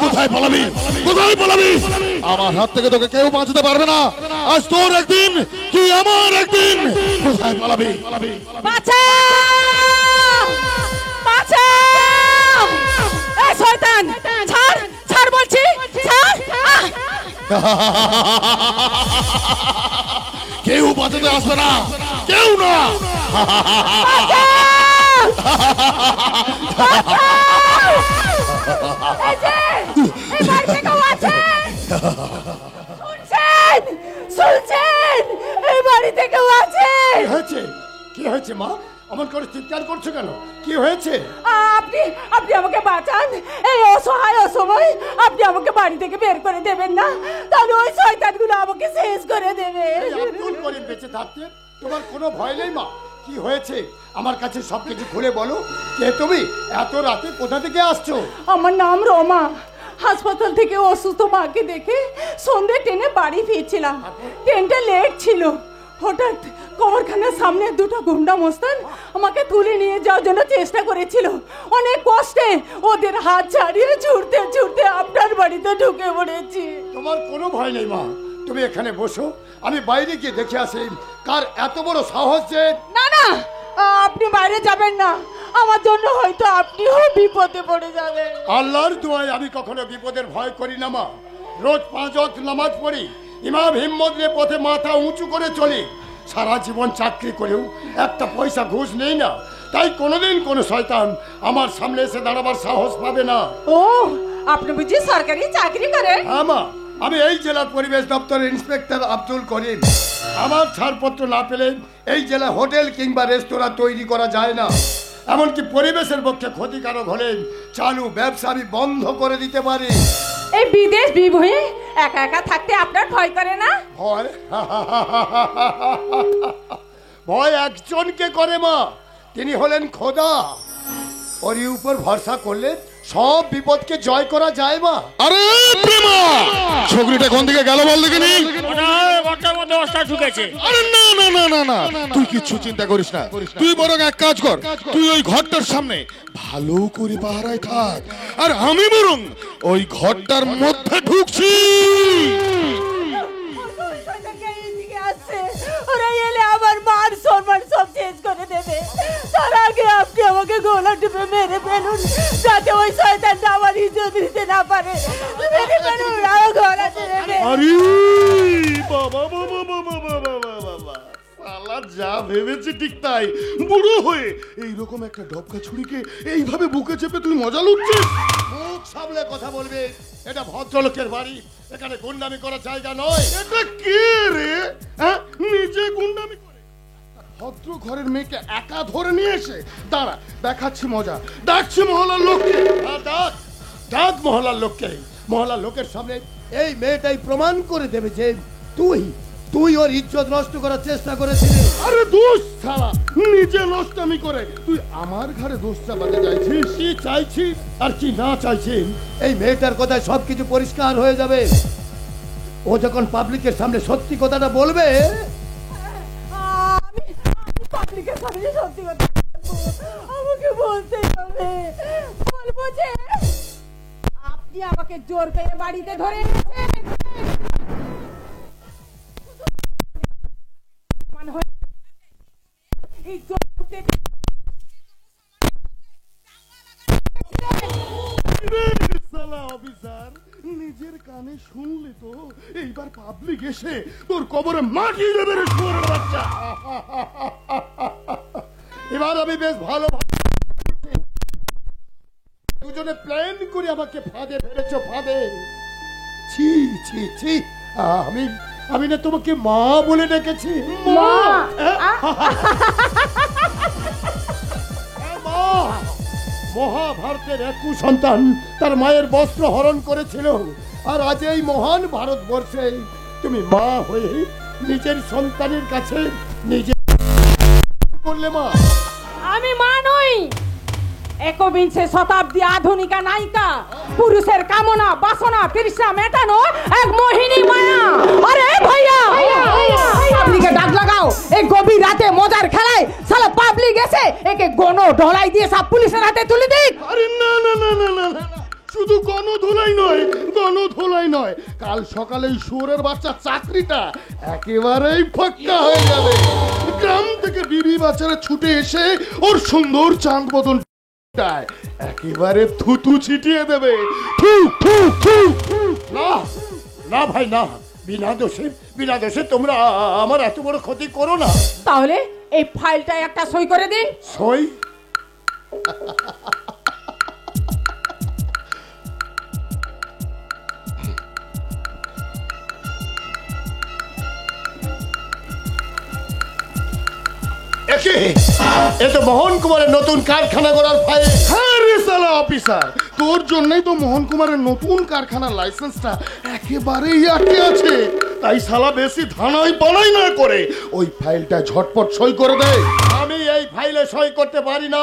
কোথায় পালাবি, কোথায় পালাবি? আমার হাত থেকে তোকে কেউ বাঁচাতে পারবে না। আজ তোর একদিন কি আমার একদিন। কোথায় পালাবি? বাঁচাও, বাঁচাও! এই শয়তান, ছাড়, ছাড় বলছি, ছাড়! কেউ বাঁচাতে আসবে না, কেউ না। কি হয়েছে মা? আমার করে চিৎকার করছো কেন? কি হয়েছে? আপনি আমাকে বাঁচান। এই অসহায় অসময় আপনি আমাকে বাড়ি থেকে বের করে দেবেন না, তাহলে ওই শয়তানগুলো আমাকে শেষ করে দেবে। আব্দুল করিম বেঁচে থাকতে তোমার কোনো ভয় নেই মা? কি হয়েছে আমার কাছে সবকিছু খুলে বলো। কে তুমি? এত রাতে কোথা থেকে আসছো? আমার নাম রমা। হাসপাতাল থেকে অসুস্থ মাকে দেখে সন্ধ্যে ট্রেনে বাড়ি ফিরছিলাম। ট্রেনটা লেট ছিল। হঠাৎ কবরখানার সামনে দুটো গুন্ডা মস্তান আমাকে তুলে নিয়ে যাওয়ার জন্য চেষ্টা করেছিল। অনেক কষ্টে ওদের হাত ছাড়িয়ে ছুটতে ছুটতে আপনার বাড়িতে ঢুকে পড়েছি। তোমার কোনো ভয় নেই মা, তুমি এখানে বসো, আমি বাইরে গিয়ে দেখে আসি কার এত বড় সাহস যে। না না, আপনি বাইরে যাবেন না, আমার জন্য হয়তো আপনিও বিপদে পড়ে যাবেন। আল্লাহর দোয়ায় আমি কখনো বিপদের ভয় করি না মা। রোজ 5 ওয়াক্ত নামাজ পড়ি, ইমাম হিম্মতের পথে মাথা উঁচু করে চলি। সারা জীবন চাকরি করেও একটা পয়সা ঘুষ নেই না, তাই কোনোদিন কোনো শয়তান আমার সামনে এসে দাঁড়াবার সাহস পাবে না। ও, আপনি বুঝি সরকারি চাকরি করেন? হ্যাঁ মা, আমি এই জেলার পরিবেশ দপ্তরের ইন্সপেক্টর আব্দুল করিম। আমার ছাড়পত্র না পেলে এই জেলায় হোটেল কিংবা রেস্তোরাঁ তৈরি করা যায় না। এমনকি পরিবেশের পক্ষে ক্ষতিকারক হলে চালু ব্যবসা আমি বন্ধ করে দিতে পারি। এই বিদেশ বিভূয়ে একা একা থাকতে আপনার ভয় করে না? ভয়? ভয় একজনকে করে মা, তিনি হলেন খোদা। ওর উপর ভরসা করলে সব বিপদকে জয় করা যায় মা। আরে প্রেমা, ছোকরিটা কোন দিকে গেল বল দেখিনি? ঘরটার মধ্যে অবস্থা ঢুকেছে। আরে না না না না না, তুই কিচ্ছু চিন্তা করিস না। তুই বরং এক কাজ কর, তুই ওই ঘরটার সামনে ভালো করে পাহারায় থাক, আর আমি বরং ওই ঘরটার মধ্যে ঢুকছি। ওরা এলে আমার মান সম্মান সব চেঞ্জ করে দেবে। তার আগে আপনি আমাকে গলা টিপে মেরে ফেলুন, যাতে ওই শয়তানটা আমার ইজ্জত দিতে না পারে। মেরে ফেলুন, আর গলা টিপে। আরে বাবা বাবা বাবা বাবা বাবা, শালা যা ভেবেছি ঠিক তাই। বুড়ো হয়ে এইরকম একটা ডবকা ছুরিকে এইভাবে বুকে চেপে তুই মজা লুটছিস? মুখ সামলে কথা বলবে, এটা ভদ্রলোকের বাড়ি, এখানে গুন্ডামি করার জায়গা নয়। এটা কে রে? হ্যাঁ, নিজে গুন্ডামি করে ভদ্র ঘরের মেয়েকে একা ধরে নিয়ে এসে দাঁড়া, দেখাচ্ছি মজা। ডাকছি মহলার লোককে। ডাক ডাক মহলার লোককে। মহলার লোকের সামনে এই মেয়েটাই প্রমাণ করে দেবে যে তুই তুই ওর ইজ্জত নষ্ট করার চেষ্টা করেছিলি। আরে দোষ ছাড়া নিজে নষ্টামি করে তুই আমার ঘরে দোষ চাপাতে চাইছিস? কি চাইছি আর কি না চাইছি এই মেয়েটার কথায় সবকিছু পরিষ্কার হয়ে যাবে। ও যখন পাবলিকের সামনে সত্যি কথাটা বলবে। আমি পাবলিকের সামনে সত্যি কথা আমাকে বলতে হবে। বলবো যে আপনি আমাকে জোর করে বাড়িতে ধরে এনেছেন। নিজের কানে শুনলি তো, এইবার পাবলিক এসে তোর কবরে মাটি দেবে রে শুয়োরের বাচ্চা। এবার আমি বেশ ভালো দুজনে প্ল্যান করে আমাকে ফাঁদে ফেলেছো, ফাঁদে। ছি ছি ছি, আমি আমি না তোমাকে মা বলে ডেকেছি। মা? মহাভারতের এক সন্তান তার মায়ের বস্ত্র হরণ করেছিল, আর আজ এই মহান ভারতবর্ষে তুমি মা হয়ে নিজের সন্তানের কাছে নিজে করলে মা। আমি মা নই, একবিংশ শতাব্দী আধুনিকা নায়িকা, পুরুষের কামনা বাসনা তৃষ্ণা মেটানো এক মোহিনী মায়া। আরে ভাইয়া, গণ ঢলাই দিয়ে সব পুলিশের হাতে তুলে দিক। আরে না না না না না না, শুধু গণধোলাই নয়, গণধোলাই নয়, কাল সকালে এই শুয়োরের বাচ্চা চাকরিটা একেবারেই ফাঁকা হয়ে যাবে। গ্রাম থেকে বিবি বাচ্চারা ছুটে এসে ওর সুন্দর চাঁদ বদন একেবারে থুতু ছিটিয়ে দেবে। থু থু থু থু। না না ভাই না, বিনা দোষে তোমরা আমার এত বড় ক্ষতি করো না। তাহলে এই ফাইলটা একটা সই করে দিন। সই? এ তো মোহন কুমারের নতুন কারখানা করার ফাইল। হ্যাঁ রে শালা অফিসার, তোর জন্যই তো মোহন কুমারের নতুন কারখানার লাইসেন্সটা একেবারেই আটকে আছে। তাই শালা বেশি ধানাই বানাই না করে ওই ফাইলটা ঝটপট সই করে দে। আমি এই ফাইলে সই করতে পারি না।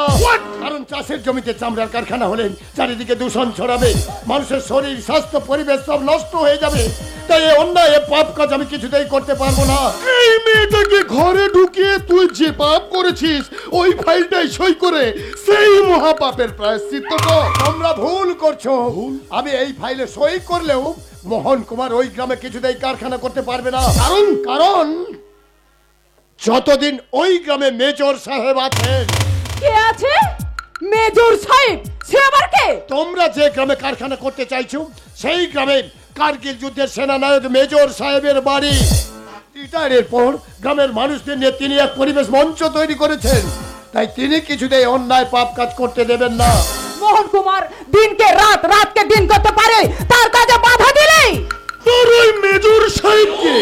কারণ চাষের জমিতে চামড়ার কারখানা হলে চারিদিকে দূষণ ছড়াবে, মানুষের শরীর, স্বাস্থ্য, পরিবেশ সব নষ্ট হয়ে যাবে। তাই এই অন্যায় পাপ কাজ আমি কিছুতেই করতে পারবো না। এই মেয়েটাকে ঘরে ঢুকিয়ে তুই যে পাপ করেছিস ওই ফাইলটাই সই করে সেই মহাপাপের প্রায়শ্চিত্ত কর। তোমরা ভুল করছো। আমি এই ফাইলে সই করলেও মোহন কুমার ওই গ্রামে কিছুতেই কারখানা করতে পারবে না। কারণ যতদিন ওই গ্রামে মেজর সাহেব আছেন। কে আছে? মেজর সাহেব? সে আবার কে? তোমরা যে গ্রামে কারখানা করতে চাইছো সেই গ্রামে কারগিল যুদ্ধের সেনানায়ক মেজর সাহেবের বাড়ি। রিটায়ারের পর গ্রামের মানুষদের নিয়ে তিনি এক পরিবেশ মঞ্চ তৈরি করেছেন। তাই তিনি কিছুতেই অন্যায় পাপ কাজ করতে দেবেন না। মোহন কুমার দিনকে রাত, রাতকে দিন করতে পারে, তার কাজে বাধা দিলেই তোর ওই মেজর সাহেবকে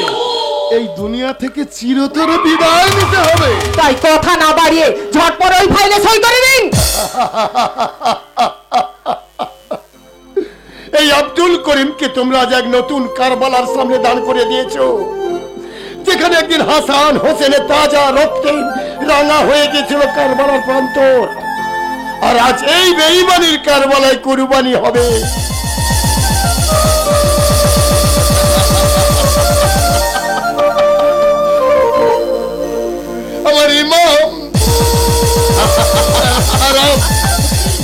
এই দুনিয়া থেকে চিরতরে বিদায় নিতে হবে। তাই কথা না বাড়িয়ে ঝটপট ওই ফাইলে সই করে দিন। এই আব্দুল করিমকে তোমরা আজ এক নতুন কারবালার সামনে দাঁড় করে দিয়েছো, যেখানে একদিন হাসান হোসেনের তাজা রক্তে রাঙা হয়ে গেছিল কারবালার প্রান্তর। আর আজ এই বেঈমানির কারবালায় কুরবানি হবে। আমার ইমাম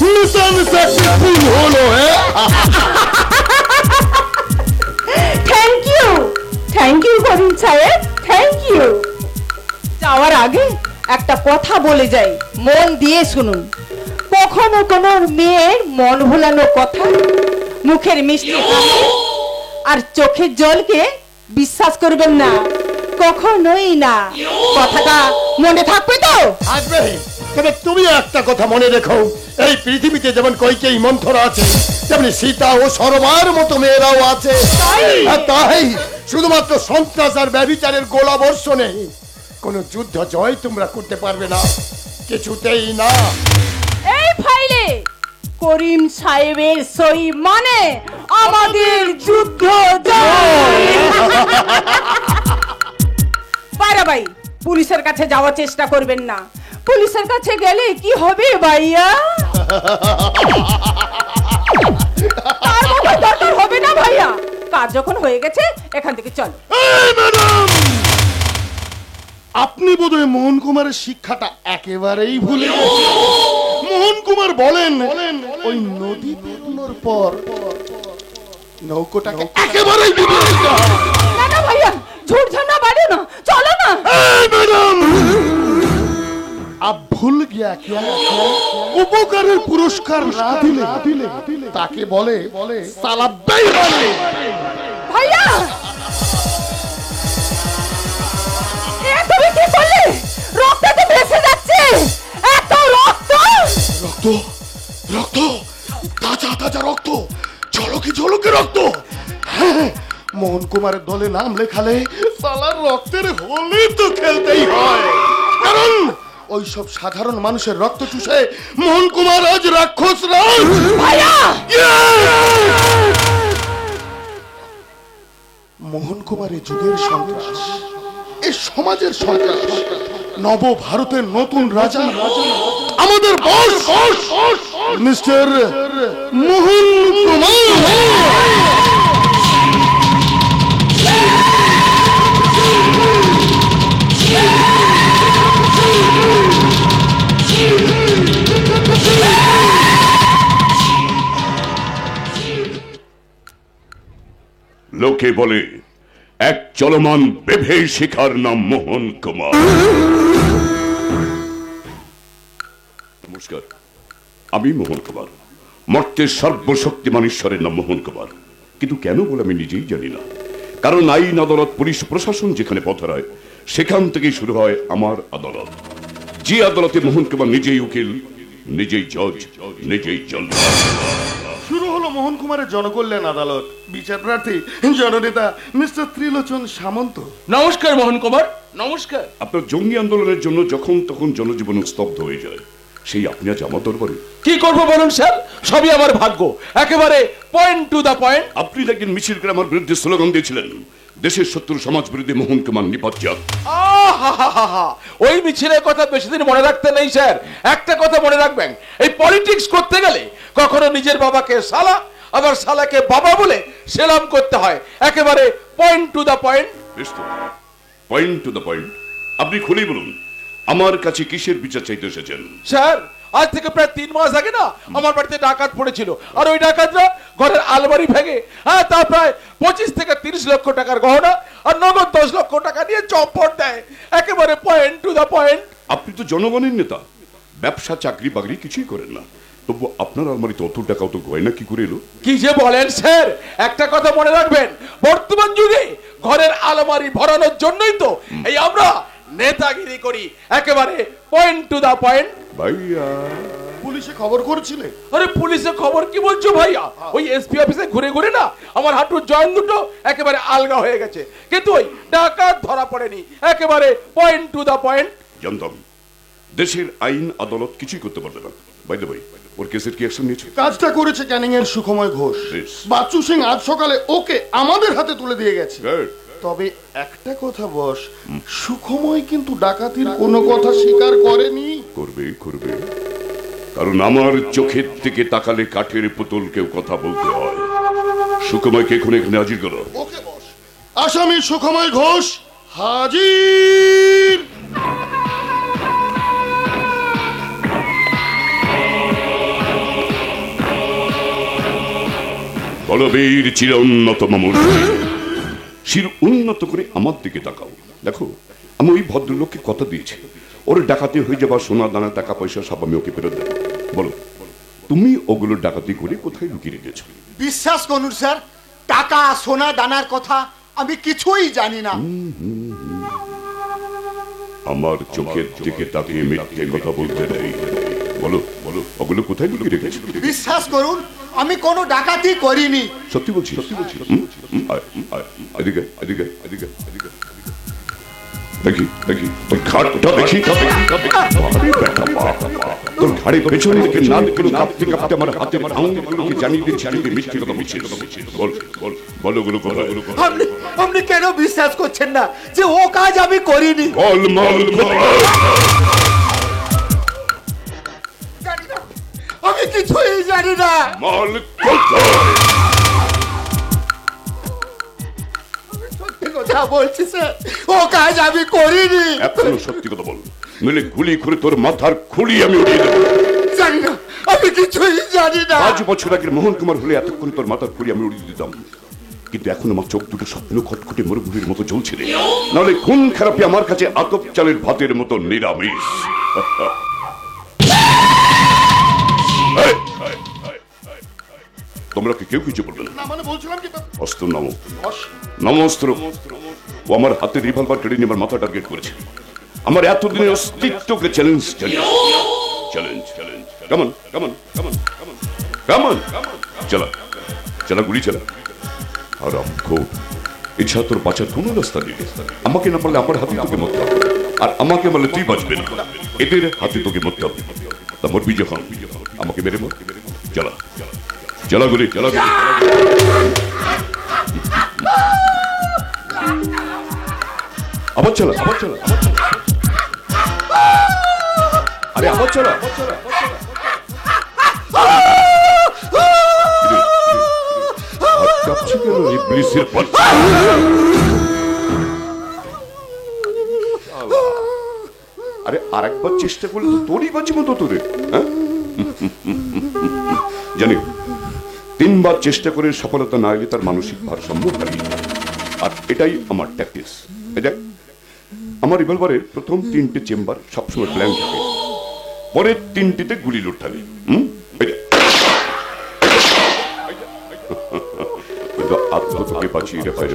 মিশন সাকসেসফুল হলো। থ্যাংক ইউ করিম সাহেব, থ্যাংক ইউ। যাওয়ার আগে একটা কথা বলে যাই, মন দিয়ে শুনুন। কখনো কোনো মেয়ের মন ভোলানো কথা, মুখের মিষ্টি হাসি আর চোখের জলকে বিশ্বাস করবেন না, কখনোই না। কথাটা মনে থাকবে তো? আসবে। তবে তুমি একটা কথা মনে রেখো, এই পৃথিবীতে যেমন কইকেই মন্থরা আছে, তেমনি সীতা ও সরমার মতো মেয়েরাও আছে। আর তাই শুধুমাত্র সন্ত্রাস আর ব্যভিচারের গোলা বর্ষণে কোনো যুদ্ধ জয় তোমরা করতে পারবে না, কিছুতেই না। এই ফাইলে করিম সাহেবের সই মানে আমাদের যুদ্ধ জয়। বাইরা ভাই, পুলিশের কাছে যাওয়ার চেষ্টা করবেন না। পুলিশের কাছে গেলে কি হবে ভাইয়া? তার মতো দরকার হবে না ভাইয়া। কাজ যখন হয়ে গেছে এখান থেকে চলো। এই ম্যাডাম, আপনি বোধহয় মোহন কুমারের শিক্ষাটা একেবারেই ভুলে গেছেন। মোহন কুমার বলেন ওই নদী পেরোনোর পর নৌকোটাকে একেবারেই ডুবে দিতে হবে। না না ভাইয়া, ঝুট ঝামেলা বাড়িও না, চলো না। এই ম্যাডাম, আপ ভুল গিয়া क्या উপকারের পুরস্কার না দিলে তাকে বলে সালা বেঈমানি। ভাইয়া, এ তুমি কি করলে? রক্ত তো ভেসে যাচ্ছে, এত রক্ত। রক্ত রক্ত তাজা তাজা রক্ত, ঝলকে ঝলকে রক্ত। হ্যাঁ, মোহন কুমারের দলে নাম লেখালে সালার রক্তের হোলি তো খেলতেই হয়। কারণ ওই সব সাধারণ মানুষের রক্ত চুষে মোহন কুমার আজ রাক্ষস রাজ। ভাইয়া, মোহন কুমারের যুগের সন্ত্রাস, এই সমাজের সন্ত্রাস, নব ভারতের নতুন রাজা আমাদের বস মিস্টার মোহন কুমার। লোকে বলে এক চলমান বেভেই শিখার নাম মোহন কুমার। নমস্কার, আমি মোহন কুমার, মর্তের সর্বশক্তিমান ঈশ্বরের নাম মোহন কুমার। কিন্তু কেন বলে আমি নিজেই জানি না। কারণ আইন, আদালত, পুলিশ প্রশাসন যেখানে পথ হয় সেখান থেকেই শুরু হয় আমার আদালত। যে আদালতে মোহন কুমার নিজেই উকিল, নিজেই জজ, নিজেই জল্লাদ। শুরু হলো মোহন কুমারের জনকল্যাণ আদালত। বিচার প্রার্থী জননেতা মিস্টার ত্রিলোচন সামন্ত। নমস্কার মোহন কুমার, নমস্কার। আপনার জঙ্গি আন্দোলনের জন্য যখন তখন জনজীবন স্তব্ধ হয়ে যায়, সেই আপনি আজ আমার দরবারে। কি করব বলুন স্যার, সবই আমার ভাগ্য, একেবারে পয়েন্ট টু দা পয়েন্ট। আপনি একদিন মিছিল করে আমার বিরুদ্ধে স্লোগান দিয়েছিলেন, দেশের শত্রু সমাজ বিরোধী মোহন কুমার নিপাত। ওই মিছিলের কথা বেশি দিন মনে রাখতে নেই স্যার। একটা কথা মনে রাখবেন, এই পলিটিক্স করতে গেলে কখনো নিজের বাবাকে সালা, আবার সালাকে বাবা বলে সেলাম করতে হয়। একেবারে point to the point. Point to the point. আপনি খুলেই বলুন, আমার কাছে কিসের বিচার চাইতে এসেছেন? স্যার, আজ থেকে প্রায় 3 মাস আগে না আমার বাড়িতে ডাকাত পড়েছিল, আর ওই ডাকাতরা ঘরের আলমারি ভেঙে তা প্রায় 25 থেকে 30 লক্ষ টাকার গহনা আর নগদ 10 লক্ষ টাকা নিয়ে চম্পট দেয়। একেবারে পয়েন্ট টু দা পয়েন্ট। আপনি তো জনগণের নেতা, ব্যবসা চাকরি বাকরি কিছুই করেন না, তবু আপনার আলমারিতে অত টাকা, অত গয়না কি করে এলো? কি যে বলেন স্যার, একটা কথা মনে রাখবেন, বর্তমান যুগে ঘরের আলমারি ভরানোর জন্যই তো এই আমরা নেতাগিরি করি। একেবারে পয়েন্ট টু দা পয়েন্ট। ভাইয়া, পুলিশে খবর করেছিলে? আরে পুলিশে খবর কি বলছো ভাইয়া? ওই এসপি অফিসে ঘুরে ঘুরে না আমার হাঁটুর জয়েন দুটো একেবারে আলগা হয়ে গেছে, কিন্তু ওই ডাকাত ধরা পড়েনি। একেবারে পয়েন্ট টু দা পয়েন্ট। জানতাম দেশের আইন আদালত কিছুই করতে পারবে না। বাই দ্য ওয়ে, ওর কেসের কি অ্যাকশন নিয়েছে? কাজটা করেছে ক্যানিং এর সুখময় ঘোষ। বেশ। বাচ্চু সিং আজ সকালে ওকে আমাদের হাতে তুলে দিয়ে গেছে। Good. তবে একটা কথা বস, সুখময় কিন্তু ডাকাতির কোনো কথা স্বীকার করেনি। করবে করবে, কারণ আমার চোখের থেকে তাকালে কাঠের পুতুলকেও কথা বলতে হয়। সুকুমারকে এখন এখানে হাজির করো। ওকে বস। আসামি সুখময় ঘোষ হাজির। বলবীর চির উন্নত মূর্তি, শির উন্নত করে আমার দিকে তাকাও। দেখো, আমি ওই ভদ্রলোককে কথা দিয়েছি, ওর ডাকাতি হয়ে যাবার সোনা দানা টাকা পয়সা সব আমি ওকে ফেরত দেব। বলো, তুমি ওগুলো ডাকাতি করে কোথায় লুকিয়ে রেখেছো? বিশ্বাস করুন স্যার, টাকা সোনা দানার কথা আমি কিছুই জানি না। আমার চোখের দিকে তাকিয়ে মিথ্যে কথা বলতে নেই। বলো বলো, ওগুলো কোথায় লুকিয়ে রেখেছো? বিশ্বাস করুন, আমি কোনো ডাকাতি করিনি। সত্যি বলছি, সত্যি বলছি। এদিকে এদিকে এদিকে এদিকে দেখি দেখি তোর ঘাড়টা দেখি। তোর ঘাড়ের পেছনে দিকে নাকগুলো কাঁপতে কাঁপতে আমার হাতের আঙুলগুলোকে জানিয়ে দিচ্ছি আমি মিথ্যে কথা বলছি। বল বল বল, ওগুলো কোথায়? আপনি কেন বিশ্বাস করছেন না যে ও কাজ আমি করিনি? বল মাল জানি না, আমি কিছুই জানি না। মাল কোথায়? সত্যি কথা বলছি স্যার, ও কাজ আমি করিনি। এখনো সত্যি কথা বল, নইলে গুলি করে তোর মাথার খুলি আমি উড়িয়ে দেবো। জানি না, আমি কিছুই জানি না। 5 বছর আগের মোহন কুমার হলে এতক্ষণ তোর মাথার খুলি আমি উড়িয়ে দিতাম, কিন্তু এখন আমার চোখ দুটো স্বপ্ন খটখটে মরুভূমির মতো জ্বলছে রে। নাহলে খুন খারাপি আমার কাছে আতপ চালের ভাতের মতো নিরামিষ। তোমরা কি কেউ কিছু বলবে না? না মানে বলছিলাম কি অস্ত্র নামো, নামো অস্ত্র। ও আমার হাতে রিভলভার কেড়ে নিয়ে আমার মাথা টার্গেট করেছে। আমার এতদিনের অস্তিত্বকে চ্যালেঞ্জ চ্যালেঞ্জ চ্যালেঞ্জ চ্যালেঞ্জ। কেমন কেমন কেমন কেমন কেমন? চালা চালা, গুলি চালা। আর এছাড়া তোর বাঁচার কোনো রাস্তা নেই। আমাকে না পারলে আমার হাতে তোকে মরতে হবে, আর আমাকে বলে তুই বাঁচবে না, এদের হাতে তোকে মরতে হবে। তা মরবি যখন আমাকে মেরে মর। চালা চালা গুলি, চালা গুলি। আবার চালা, আবার চালা, আরে আবার চালা। কাঁপছে কেন ইবলিসের বাচ্চা? আরে আরেকবার চেষ্টা করলে তো তোরই বাঁচি মতো তোরে। জানি 3 তিনবার চেষ্টা করে সফলতা না এলে তার মানসিক ভারসাম্য হারিয়ে যায়। আর এটাই আমার ট্যাকটিস। দেখ, আমার রিভলভারের প্রথম 3টে চেম্বার সবসময় ব্ল্যাঙ্ক থাকে, পরের 3টিতে গুলি লোড থাকে। আত্মকে বাঁচিয়ে রেখে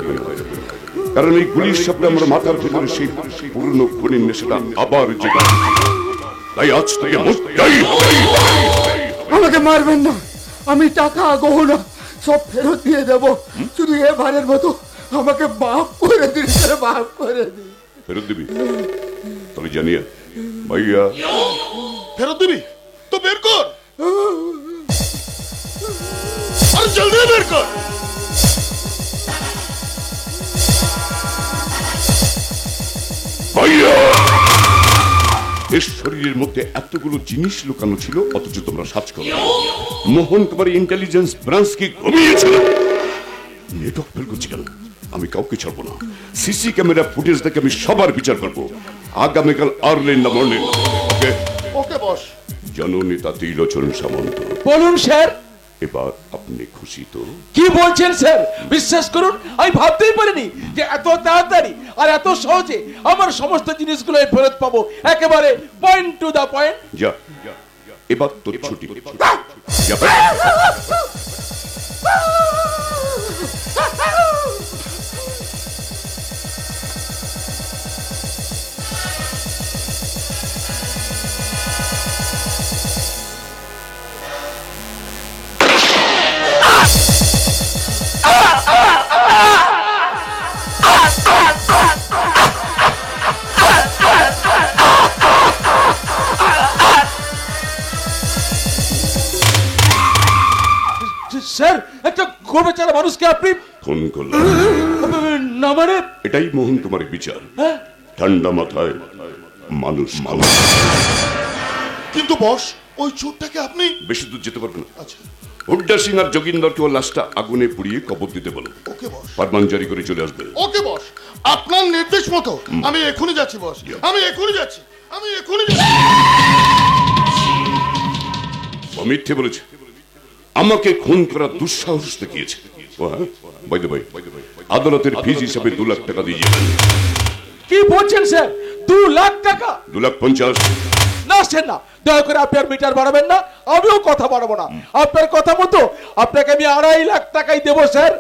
কারণ এই গুলির শব্দে আমার মাথার ভিতরে সেই পুরনো খুনির নেশাটা আবার জেগে। তাই আজ থেকে আমাকে মারবেন না, আমি টাকা গহনা সব ফেরত দিয়ে দেব, শুধু এবারের মতো আমাকে মাফ করে দিন, মাফ করে দিন। ফেরত দিবি? তবে জানিয়া ভাইয়া ফেরত দিবি তো বের কর, আর জলদি বের কর। ভাইয়া, এর শরীরের মধ্যে এতগুলো জিনিস লুকানো ছিল, অথচ তোমরা সার্চ করো। মোহন তোমার ইন্টেলিজেন্স ব্রাঞ্চকে ঘুমিয়েছিল। নেটওয়ার্ক ফেল করছি কেন? আমি কাউকে ছাড়বো না। সিসি ক্যামেরা ফুটেজ দেখে আমি সবার বিচার করবো আগামীকাল আর্লি ইন দ্য মর্নিং। ওকে ওকে বস। জননেতা ত্রিলোচন সামন্ত। বলুন স্যার। এবার আপনি খুশি তো? কি বলছেন স্যার? বিশ্বাস করুন, আমি ভাবতেই পারিনি যে এত তাড়াতাড়ি আর এত সহজে আমার সমস্ত জিনিসগুলো ফেরত পাবো, একেবারে পয়েন্ট টু দা পয়েন্ট। যা, এবার তোর ছুটি। স্যার, একটা গোবেচারা মানুষকে আপনি ফোন করলেন না? মানে এটাই মোহন তোমার বিচার। ঠান্ডা মাথায় মানুষ মানুষ। কিন্তু বস, ওই চোরটাকে আপনি বেশি দূর যেতে পারবে না। আচ্ছা হুড্ডা সিং আর যোগিন্দরকে ওর লাশটা আগুনে পুড়িয়ে কবর দিতে বলো। ওকে বস। ফরমান জারি করে চলে আসবে। ওকে বস, আপনার নির্দেশ মতো আমি এখনই যাচ্ছি বস। আমি এখনই যাচ্ছি। ও মিথ্যে বলেছে, আমাকে খুন করার দুঃসাহস দেখিয়েছে। বাই দ্য বাই, আদালতের ফিজ হিসাবে 2 লাখ টাকা দিয়ে যাবেন। কি বলছেন স্যার? 2 লাখ টাকা? 2,50,000। না স্যার না, দয়া করে আপনি আর মিটার বাড়াবেন না, আমিও কথা বাড়াবো না। আপনার কথা মতো আপনাকে আমি 2.5 লাখ টাকাই দেবো স্যার।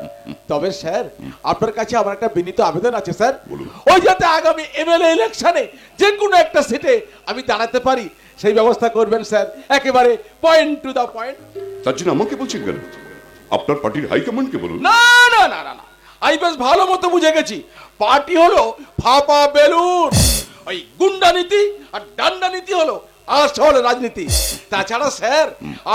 তবে স্যার, আপনার কাছে আমার একটা বিনীত আবেদন আছে স্যার। ওই যাতে আগামী এমএলএ ইলেকশনে যে কোনো একটা সিটে আমি দাঁড়াতে পারি, সেই ব্যবস্থা করবেন স্যার, একেবারে পয়েন্ট টু দা পয়েন্ট। তার জন্য আমাকে বলছেন কেন? আপনার পার্টির হাইকমান্ডকে বলুন। না না না না না, আমি বেশ ভালো মতো বুঝে গেছি। পার্টি হলো ফাপা বেলুন, ওই গুন্ডা নীতি আর ডান্ডা নীতি হলো আসল রাজনীতি। তাছাড়া স্যার,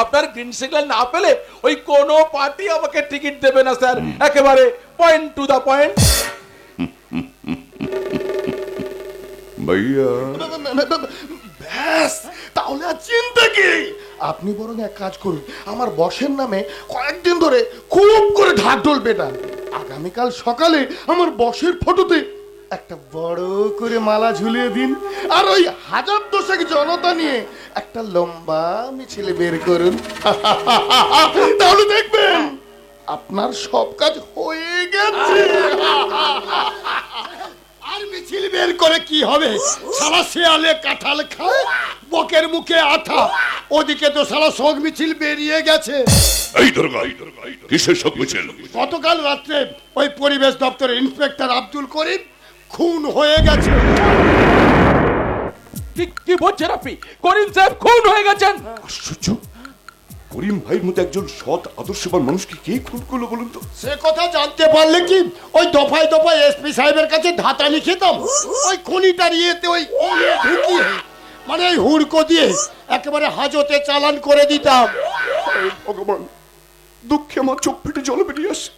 আপনার গ্রিন সিগন্যাল না পেলে ওই কোনো পার্টি আমাকে টিকিট দেবে না স্যার, একেবারে পয়েন্ট টু দা পয়েন্ট। ভাইয়া ব্যাস, তাহলে আর চিন্তা কি? আপনি বরং এক কাজ করুন, আমার বসের নামে কয়েকদিন ধরে খুব করে ঢাকঢোল পেটান। আগামীকাল সকালে আমার বসের ফটোতে একটা বড় করে মালা ঝুলিয়ে দিন, আর ওই 1000 জনতা নিয়ে একটা লম্বা মিছিল বের করুন। তাহলে দেখবেন আপনার সব কাজ হয়ে গেছে। আর মিছিল বের করে কি হবে? সারা শেয়ালে কাঁঠাল খায়, বকের মুখে আঠা। ওদিকে তো সারা শোক মিছিল বেরিয়ে গেছে। এই দরগা কিসের শোক মিছিল? গতকাল রাত্রে ওই পরিবেশ দপ্তরের ইন্সপেক্টর আব্দুল করিম খুন হয়ে গেছে। কি বলছেন আপনি? করিম সাহেব খুন হয়ে গেছেন? আশ্চর্য! করিম ভাইয়ের মতো একজন সৎ আদর্শবান মানুষকে কে খুন করলো বলুন তো? সে কথা জানতে পারলে কি ওই দফায় দফায় এসপি সাহেবের কাছে ধাতানি খেতাম। ওই খনিটার ইয়েতে ওই ঢুকিয়ে, মানে ওই হুড়কো দিয়ে একেবারে হাজতে চালান করে দিতাম। ভগবান, দুঃখে আমার চোখ ফেটে জল বেরিয়ে আসে।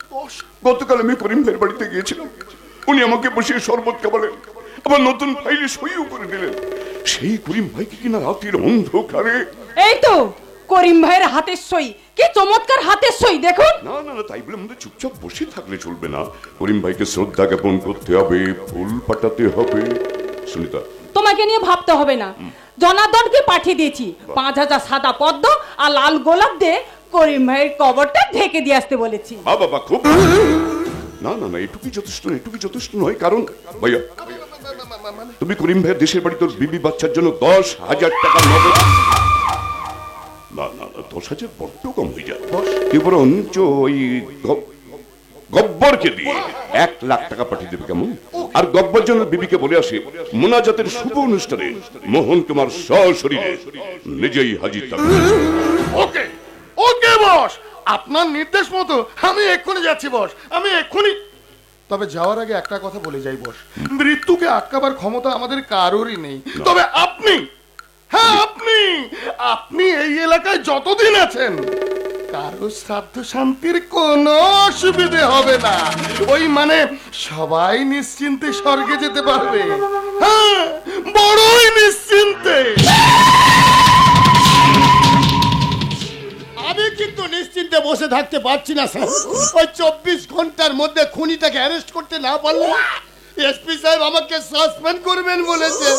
গতকাল আমি করিম ভাইয়ের বাড়িতে গিয়েছিলাম। উনি আমাকে বসিয়ে শরবত খাওয়ালেন, আবার নতুন ফাইলে সইও করে দিলেন। সেই করিম ভাইকে কিনা রাতের অন্ধকারে। এই তো করিম ভাইয়ের হাতের সই, কি চমৎকার হাতের সই দেখুন। না না না, তাই বলে আমাদের চুপচাপ বসে থাকলে চলবে না। করিম ভাইকে শ্রদ্ধা জ্ঞাপন করতে হবে, ফুল পাঠাতে হবে। সুনিতা, তোমাকে নিয়ে ভাবতে হবে না, জনার্দনকে পাঠিয়ে দিয়েছি। 5000 সাদা পদ্ম আর লাল গোলাপ দিয়ে করিম ভাইয়ের কবরটা ঢেকে দিয়ে আসতে বলেছি। বাবা খুব না না না, এটুকুই যথেষ্ট নয়, এটুকুই যথেষ্ট নয়। কারণ ভাইয়া, তুমি করিম ভাইয়ের দেশের বাড়ি তোর বিবি বাচ্চার জন্য 10,000 টাকা নগদ। না না না, 10,000 বড্ড কম হয়ে যায়। কি বরঞ্চ ওই গব্বরকে দিয়ে 1 লাখ টাকা পাঠিয়ে দেবে কেমন? আর গব্বর জন্য বিবিকে বলে আসে মোনাজাতের শুভ অনুষ্ঠানে মোহন কুমার সশরীরে নিজেই হাজির থাকবে। ওকে ওকে বস, আপনার নির্দেশ মতো আমি এক্ষুনি যাচ্ছি বস, আমি এক্ষুনি। তবে যাওয়ার আগে একটা কথা বলে যাই বস, মৃত্যুকে আটকাবার ক্ষমতা আমাদের কারোরই নেই। তবে আপনি, হ্যাঁ আপনি, আপনি এই এলাকায় যতদিন আছেন কারো শ্রাদ্ধ শান্তির কোনো অসুবিধে হবে না। ওই মানে সবাই নিশ্চিন্তে স্বর্গে যেতে পারবে, হ্যাঁ বড়ই নিশ্চিন্তে। আমি কিন্তু নিশ্চিন্তে বসে থাকতে পারছি না স্যার। ওই 24 ঘন্টার মধ্যে খুনিটাকে অ্যারেস্ট করতে না পারলে এসপি সাহেব আমাকে সাসপেন্ড করবেন বলেছেন।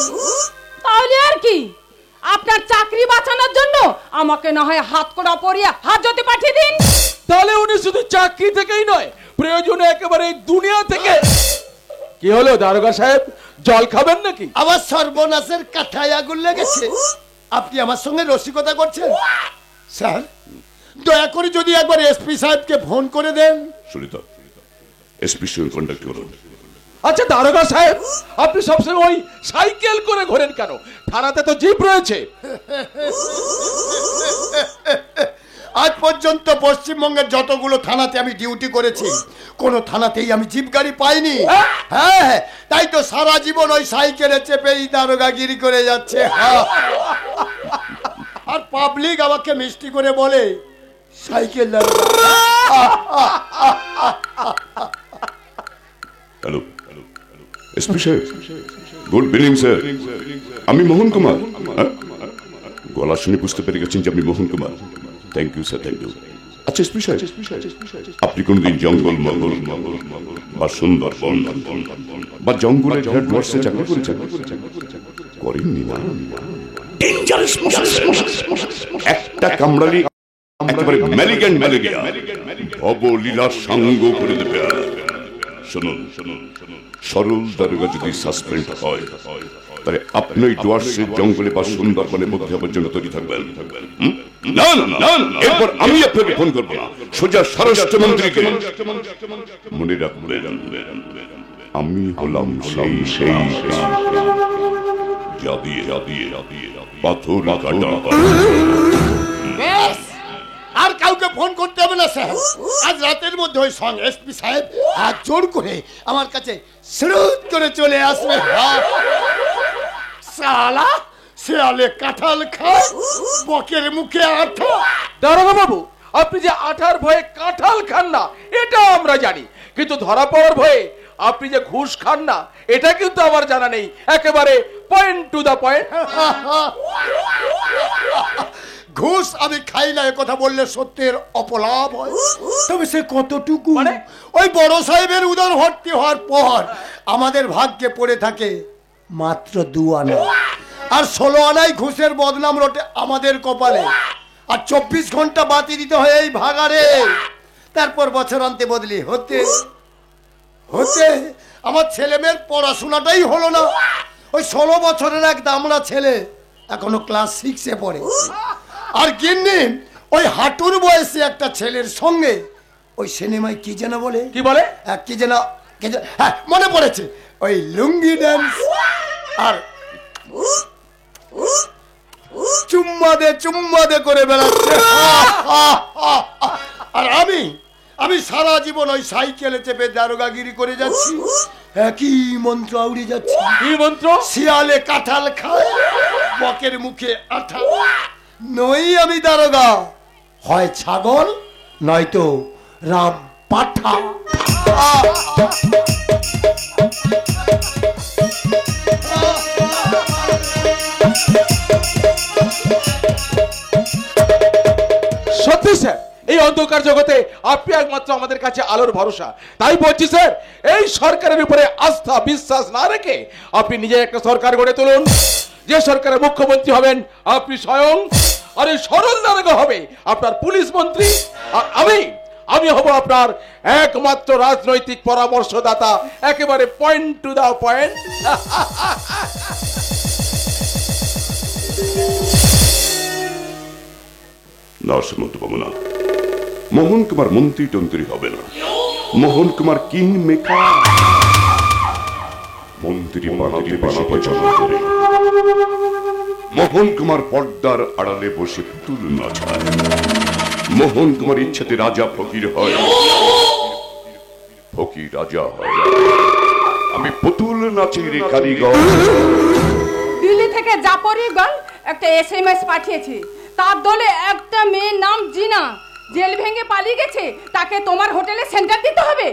তাহলে আর কি, আপনার চাকরি বাঁচানোর জন্য আমাকে না হয় হাত কড়া পরিয়ে হাজতে পাঠিয়ে দিন। তাহলে উনি শুধু চাকরি থেকেই নয়, প্রয়োজনে একেবারে এই দুনিয়া থেকে। কি হলো দারোগা সাহেব, জল খাবেন নাকি? আমার সর্বনাশের কাঠায় আগুন লেগেছে। আপনি আমার সঙ্গে রসিকতা করছেন স্যার? দয়া করে যদি একবার এসপি সাহেবকে ফোন করে দেন। সুনিতা, এসপি সঙ্গে কন্ট্যাক্ট করো। আচ্ছা দারোগা সাহেব, আপনি সবসময় ওই সাইকেল করে ঘোরেন কেন? থানাতে তো জিপ রয়েছে। আজ পর্যন্ত পশ্চিমবঙ্গের যতগুলো থানাতে আমি ডিউটি করেছি, কোনো থানাতেই আমি জিপ গাড়ি পাইনি। হ্যাঁ, তাই তো সারা জীবন ওই সাইকেলে চেপেই দারোগাগিরি করে যাচ্ছে। আর পাবলিক আমাকে মিষ্টি করে বলে সাইকেল দারোগা। হ্যালো এসপি সাহেব, গুড ইভিনিং স্যার, আমি মোহন কুমার। গলা শুনে বুঝতে পেরে গেছেন যে আমি Mohan Kumar. Thank you sir, thank you. আচ্ছা এসপি সাহেব, আপনি কোনদিন জঙ্গল মঙ্গল বা সুন্দরবন বা জঙ্গলের হেডওয়ার্সে চাকরি করেছেন? করেননি না? একটা কামড়ালি একেবারে ম্যালিগ্যান্ট ম্যালেরিয়া অবলীলা সাঙ্গ করে দেবে। শুনুন, সরল দারোগা যদি সাসপেন্ড হয় তাহলে আপনি ডুয়ার্সের জঙ্গলে বা সুন্দরবনে মধ্যে হবার জন্য তৈরি থাকবেন। না না না, এরপর আমি আপনাকে ফোন করবো না, সোজা স্বরাষ্ট্রমন্ত্রীকে। মনে রাখবেন, আমি হলাম সেই যা দিয়ে পাথর কাটা। আর কাউকে ফোন করতে হবে না স্যার। আজ রাতের মধ্যে ওই সঙ্গে এসপি সাহেব হাত জোর করে আমার কাছে স্রোত করে চলে আসবে। সালা শেয়ালে কাঁঠাল খায়, বকের মুখে আঠা। দারোগা বাবু, আপনি যে আঠার ভয়ে কাঁঠাল খান না এটা আমরা জানি, কিন্তু ধরা পড়ার ভয়ে আপনি যে ঘুষ খান না এটা কিন্তু আমার জানা নেই। একেবারে পয়েন্ট টু দা পয়েন্ট। ঘুষ আমি খাই না কথা বললে সত্যের অপলাভ হয়। তবে সে কতটুকু? মানে ওই বড় সাহেবের উদর ভর্তি হওয়ার পর আমাদের ভাগ্যে পড়ে থাকে মাত্র 2 আনা, আর 16 আনাই ঘুষের বদনাম রটে আমাদের কপালে। আর 24 ঘন্টা বাতি দিতে হয় এই ভাগারে। তারপর বছরান্তে বদলি হতে হতে আমার ছেলে মেয়ের পড়াশোনাটাই হলো না। ওই 16 বছরের এক দামড়া ছেলে এখনো ক্লাস 6-এ পড়ে। আর গিন্নি ওই হাঁটুর বয়সে একটা ছেলের সঙ্গে ওই সিনেমায় কি যেন বলে, কি বলে, কি যেন, হ্যাঁ মনে পড়েছে, ওই লুঙ্গি ডান্স আর চুম্মা দে করে বেড়াচ্ছে। আর আমি সারা জীবন ওই সাইকেলে চেপে দারোগাগিরি করে যাচ্ছি। একই মন্ত্র আউড়ে যাচ্ছে। কি মন্ত্র? শিয়ালে কাঁঠাল খায়, বকের মুখে আঠা। নই আমি দারোগা, হয় ছাগল নয়তো রাম পাঠা। সত্যি স্যার, এই অন্ধকার জগতে আপনি একমাত্র আমাদের কাছে আলোর ভরসা। তাই বলছি স্যার, এই সরকারের উপরে আস্থা বিশ্বাস না রেখে আপনি নিজে একটা সরকার গড়ে তুলুন। যে সরকারের মুখ্যমন্ত্রী হবেন আপনি স্বয়ং, আর এই সরল দারোগা হবে আপনার পুলিশ মন্ত্রী, আর আমি হব আপনার একমাত্র রাজনৈতিক পরামর্শদাতা, একেবারে পয়েন্ট টু দা পয়েন্ট। না শুনতে পাবো না, মোহন কুমার মন্ত্রী টন্ত্রী হবে না, মোহন কুমার কিং মেকার। মন্ত্রী বানাতে বেশি পছন্দ করে, মোহন কুমার পর্দার আড়ালে বসে পুতুল নাচায়। মোহন কুমার ইচ্ছাতে রাজা ফকির হয়, ফকির রাজা হয়। আমি পুতুল নাচের কারিগর। দিল্লি থেকে জাফর ইকবাল একটা SMS পাঠিয়েছে, তার দলে একটা মেয়ের নাম জিনা জেল ভেঙে পালিয়ে গেছে, তাকে তোমার হোটেলে সেন্টার দিতে হবে।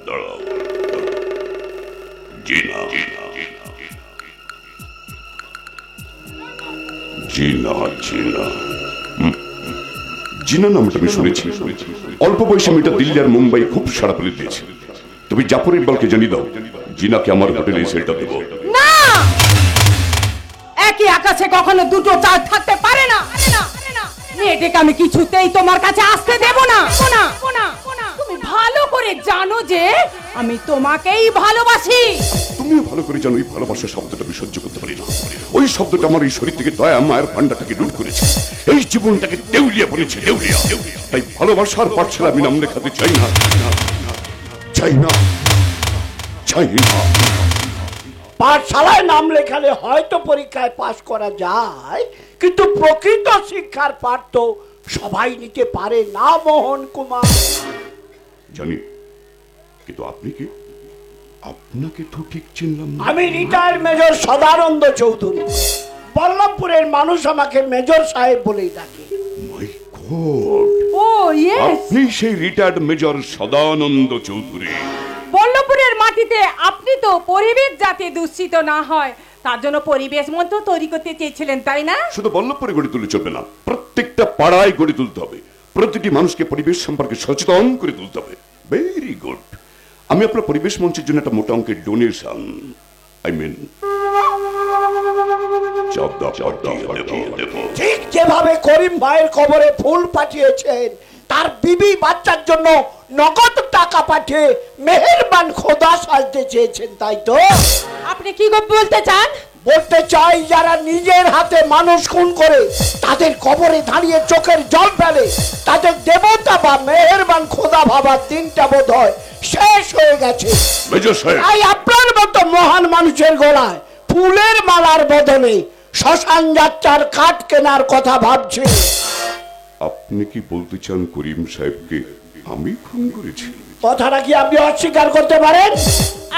দাঁড়াও, জিনা জিনা জিনা জিনা নামটা আমি শুনেছি। অল্প বয়সে মেয়েটা দিল্লি আর মুম্বাই খুব সারা ফেলে দিয়েছে। তুমি জাফর ইকবালকে জানিয়ে দাও জিনাকে আমার হোটেলে সেন্টার দেবো। না, একই আকাশে কখনো দুটো চাঁদ থাকতে পারে না। মেয়েটাকে আমি কিছুতেই তোমার কাছে আসতে দেব না। তুমি ভালো করে জানো যে আমি তোমাকেই ভালোবাসি। তুমিও ভালো করে জানো এই ভালোবাসা শব্দটা আমি সহ্য করতে পারি না। ওই শব্দটা আমার এই শরীর থেকে দয়া মায়ের ভান্ডাটাকে লুট করেছে, এই জীবনটাকে দেউলিয়া বলেছে, দেউলিয়া। তাই ভালোবাসার পাঠশালা আমি নাম লেখাতে চাই না, চাই না, চাই না। পাঠশালায় নাম লেখালে হয়তো পরীক্ষায় পাশ করা যায়, কিন্তু প্রকৃত শিক্ষার পাঠ তো সবাই নিতে পারে না মোহন কুমার। জানি, কিন্তু আপনি কি? আপনাকে তো ঠিক চিনলাম না। আমি রিটায়ার্ড মেজর সদানন্দ চৌধুরী। বল্লভপুরের মানুষ আমাকে মেজর সাহেব বলেই ডাকে। মাই গড, ও ইয়েস, আপনি সেই রিটায়ার্ড মেজর সদানন্দ চৌধুরী। বল্লভপুরের মাটিতে আপনি তো পরিবেশ যাতে দূষিত না হয় তার জন্য পরিবেশ মন্ত্র তৈরি করতে চেয়েছিলেন, তাই না? শুধু বল্লভপুরে গড়ে তুলে চলবে না, প্রত্যেকটা পাড়ায় গড়ে তুলতে হবে। প্রতিটি মানুষকে পরিবেশ সম্পর্কে সচেতন করে তুলতে হবে। Very good. আমি আপনার পরিবেশ মঞ্চের জন্য একটা মোটা অঙ্কের ডোনেশন, ঠিক যেভাবে করিম ভাইয়ের কবরে ফুল পাঠিয়েছেন, তার বিবি বাচ্চার জন্য নগদ টাকা পাঠিয়ে মেহেরবান খোদা সাজতে চেয়েছেন, তাই তো? আপনি কি বলতে চান? বলতে চাই, যারা নিজের হাতে মানুষ খুন করে তাদের কবরে দাঁড়িয়ে চোখের জল ফেলে, তাদের দেবতা বা মেহেরবান খোদা ভাবার দিনটা বোধ হয় শেষ হয়ে গেছে। তাই আপনার মতো মহান মানুষের গলায় ফুলের মালার বদলে শ্মশান যাত্রার কাঠ কেনার কথা ভাবছি। আপনি কি বলতে চান করিম সাহেবকে আমি খুন করেছি? কথাটা কি আপনি অস্বীকার করতে পারেন?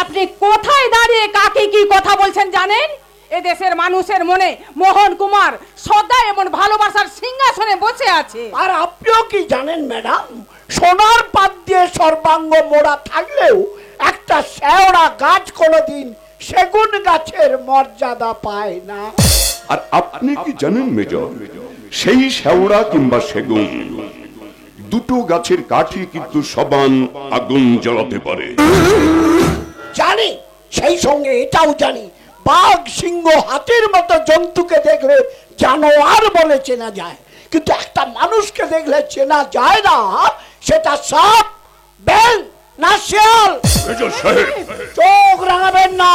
আপনি কোথায় দাঁড়িয়ে কাকে কি কথা বলছেন জানেন? এদেশের মানুষের মনে মোহন কুমার সদা এমন ভালোবাসার সিংহাসনে বসে আছে। আর আপনিও কি জানেন ম্যাডাম, সোনার পাত দিয়ে সর্বাঙ্গ মোড়া থাকলেও একটা শেওড়া গাছ কোনোদিন সেগুন গাছের মর্যাদা পায় না। আর আপনি কি জানেন মেজর, সেই শেওড়া কিংবা সেগুন দুটো গাছের কাঠি কিন্তু সমান আগুন জ্বালাতে পারে। জানি, সেই সঙ্গে এটাও জানি, বাঘ সিংহ হাতির মতো জন্তুকে দেখলে জানোয়ার বলে চেনা যায়, কিন্তু একটা মানুষকে দেখলে চেনা যায় না সেটা সাপ, ব্যাঙ না শিয়াল। চোখ রাঙাবেন না।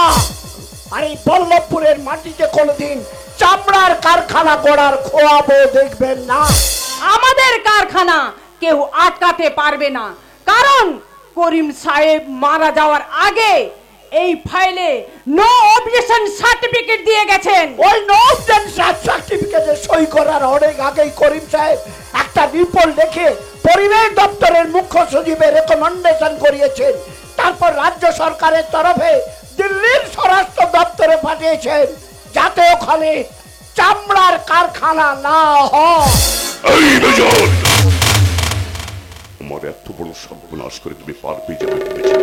আর এই বল্লভপুরের মাটিতে কোনোদিন চামড়ার কারখানা গড়ার খোয়াবো দেখবেন না। আমাদের কারখানা কেউ আটকাতে পারবে না, কারণ করিম সাহেব মারা যাওয়ার আগে এই ফাইলে নো অবজেকশন সার্টিফিকেট দিয়ে গেছেন। ওই নো অবজেকশন সার্টিফিকেটে সই করার অনেক আগেই করিম সাহেব একটা রিপোর্ট লিখে পরিবেশ দপ্তরের মুখ্য সচিবের রেকমেন্ডেশন করিয়েছেন। তারপর রাজ্য সরকারের তরফে দিল্লির স্বরাষ্ট্র দপ্তরে পাঠিয়েছেন, যাতে ওখানে চামড়ার কারখানা না হয়। আমার এত বড় সর্বনাশ করে তুমি পার পেয়ে যাবে ভেবেছিলাম।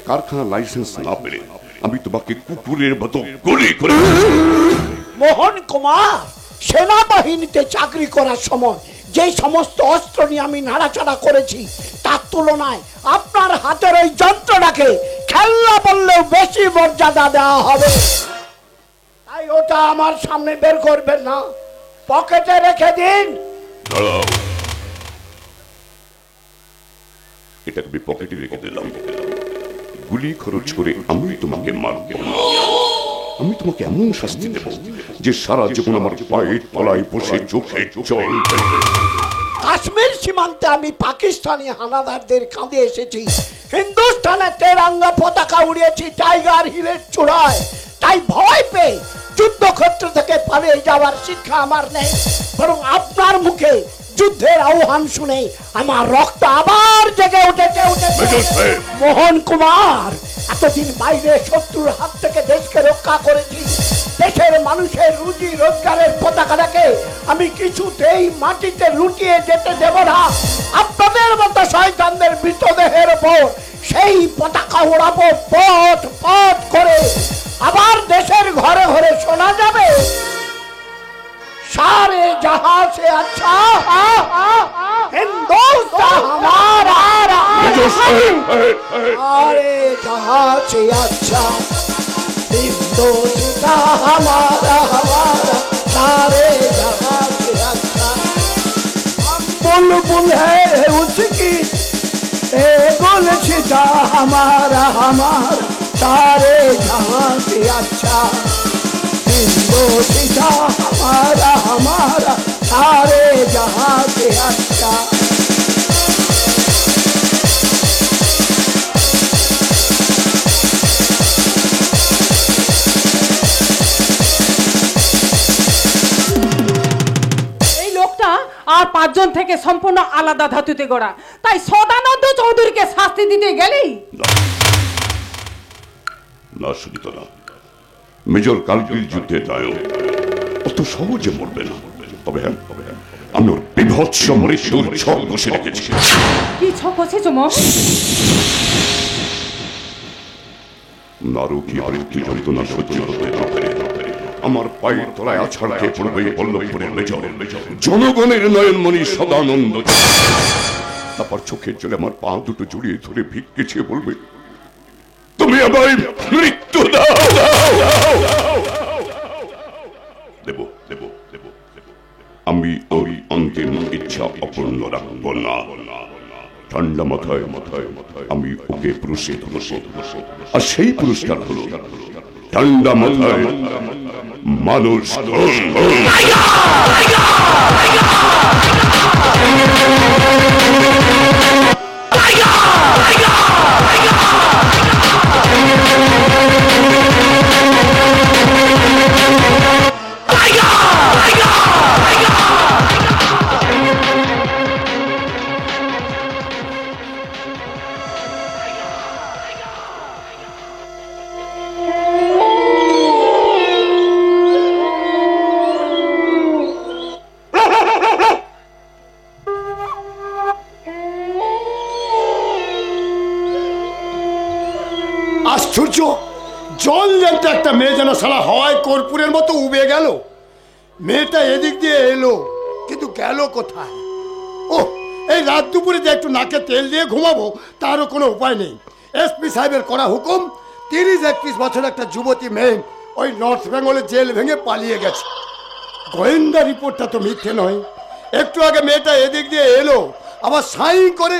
কারখানা লাইসেন্স না পেলে আমি তোমাকে কুকুরের মতো গুলি করে। মোহন কুমার, সেনাবাহিনীতে চাকরি করার সময় যে সমস্ত অস্ত্র নিয়ে আমি নাড়াচাড়া করেছি তার তুলনায় আপনার হাতের ওই যন্ত্রটাকে খেলনা বললেও বেশি মর্যাদা দেওয়া হবে। তাই ওটা আমার সামনে বের করবেন না। পকেটে রেখে দিন। দাঁড়াও, এটা আমি পকেটে রেখে দিলাম। গুলি খরচ করে আমি তোমাকে মারব না। আমি তোমাকে এমন শাস্তি দেব যে সারা জীবন আমার পায়ের তলায় বসে চোখে জল ফেলবে। কাশ্মীর সীমান্তে আমি পাকিস্তানি হানাদারদের কাঁধে এসেছি, হিন্দুস্তানের তেরঙ্গা পতাকা উড়িয়েছি টাইগার হিলের চূড়ায়। তাই ভয় পেয়ে যুদ্ধক্ষেত্র থেকে পালিয়ে যাওয়ার শিক্ষা আমার নেই, বরং আপনার মুখে যুদ্ধের আহ্বান শুনে আমার রক্ত আবার জেগে উঠেছে। মোহন কুমার, এতদিন বাইরে শত্রুর হাত থেকে দেশকে রক্ষা করেছি। দেশের মানুষের রুজি রোজগারের পতাকাটাকে আমি কিছুতেই মাটিতে লুটিয়ে যেতে দেব না। আপনাদের মতো শয়তানদের মৃতদেহের ওপর সেই পতাকা ওড়াবো পথ পথ করে। আবার দেশের ঘরে ঘরে শোনা যাবে, सारे जहां से अच्छा हिंदुस्तान हमारा, सारे जहां से अच्छा हिंदुस्तान हमारा, सारे जहां से अच्छा। हम बुलबुल है उसकी गुलशिता हमारा, सारे जहां से अच्छा हिंदुस्तान हमारा, सारे जहां से अच्छा। এই লোকটা আর 5 জন থেকে সম্পূর্ণ আলাদা ধাতুতে গড়া, তাই সদানন্দ চৌধুরীকে শাস্তি দিতে গেলেই না শুনিত না। মেজর কার্গিল যুদ্ধে নায়ক অত সহজে মরবে না। তবে হ্যাঁ, আমি ওর বিভৎস মৃত্যুর ছক বসে রেখেছি। কি ছক আছে চমক? নারু কি মৃত্যু যন্ত্রণা সহ্য করতে না পারে আমার পায়ের তলায় আছাড় খেয়ে পড়বে বল্লভপুরের মেজর জনগণের নয়নমণি সদানন্দ। তারপর চোখের জলে আমার পা দুটো জড়িয়ে ধরে ভিক্ষে চেয়ে বলবে, তুমি আমায় মৃত্যু দাও। দেব দেব দেব আমি ওই অন্তিম ইচ্ছা অপূর্ণ রাখব না। ঠান্ডা মাথায় আমি ওকে পুরস্কৃত করব, আর সেই পুরস্কার হলো ঠান্ডা মাথায় মানুষ। আশ্চর্য, জল জ্যান্ত একটা মেয়ে যেন সারা হাওয়ায় কর্পূরের মতো উবে গেল। মেয়েটা এদিক দিয়ে এলো, কিন্তু গেল কোথায়? ও, এই রাত দুপুরে যে একটু নাকে তেল দিয়ে ঘুমাবো তারও কোনো উপায় নেই। এসপি সাহেবের করা হুকুম, 30-31 বছর একটা যুবতী মেয়ে ওই নর্থ বেঙ্গলের জেল ভেঙে পালিয়ে গেছে। গোয়েন্দা রিপোর্টটা তো মিথ্যে নয়। একটু আগে মেয়েটা এদিক দিয়ে এলো, আবার সাই করে।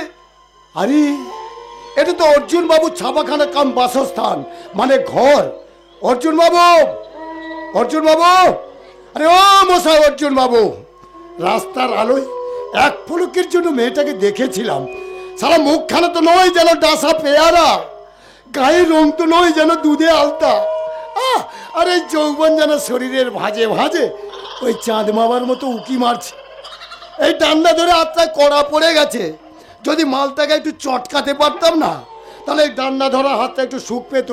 আরে, এটা তো অর্জুন বাবু ছাপাখানা কাম বাসস্থান, মানে ঘর। অর্জুন বাবু, অর্জুন বাবু, আরে ও মশাই অর্জুন বাবু। রাস্তার আলোয় এক ফুলুকের জন্য মেয়েটাকে দেখেছিলাম। সারা মুখখানা তো নয় যেন ডাসা পেয়ারা, গায়ের রং তো নয় যেন দুধে আলতা। আর এই যৌবন যেন শরীরের ভাঁজে ভাঁজে ওই চাঁদ মামার মতো উকি মারছে। এই ডান্ডা ধরে হাতটায় কড়া পড়ে গেছে। যদি মালটাকে একটু চটকাতে পারতাম না, তাহলে এই ডান্ডা ধরা হাতটা একটু সুখ পেত।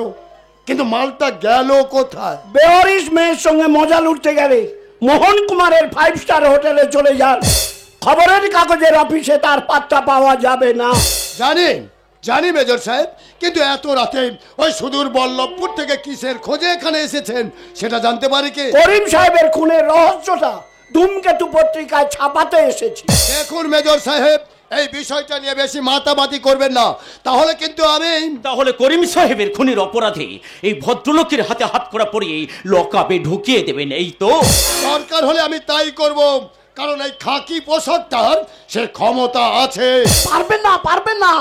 কিন্তু মালটা গেল কোথায়? বেওয়ারিশ মেয়ের সঙ্গে মজা লুটতে গেলে মোহন কুমারের 5 স্টার হোটেলে চলে যান। খবরের কাগজের অফিসে তার পাত্তা পাওয়া যাবে না। জানি জানি মেজর সাহেব, কিন্তু এত রাতে ওই সুদূর বল্লভপুর থেকে কিসের খোঁজে এখানে এসেছেন সেটা জানতে পারি কি? করিম সাহেবের খুনের রহস্যটা ধূমকেতু পত্রিকায় ছাপাতে এসেছি। দেখুন মেজর সাহেব, এই বিষয়টা নিয়ে বেশি মাতামাতি করবেন না, তাহলে কিন্তু আমি তাহলে করিম সাহেবের খুনের অপরাধে এই ভদ্রলোকের হাতে হাত করা পরিয়ে লকআপে ঢুকিয়ে দেবেন, এই তো? দরকার হলে আমি তাই করব, কারণ এই খাকি পোশাকটার সে ক্ষমতা আছে। পারবেন না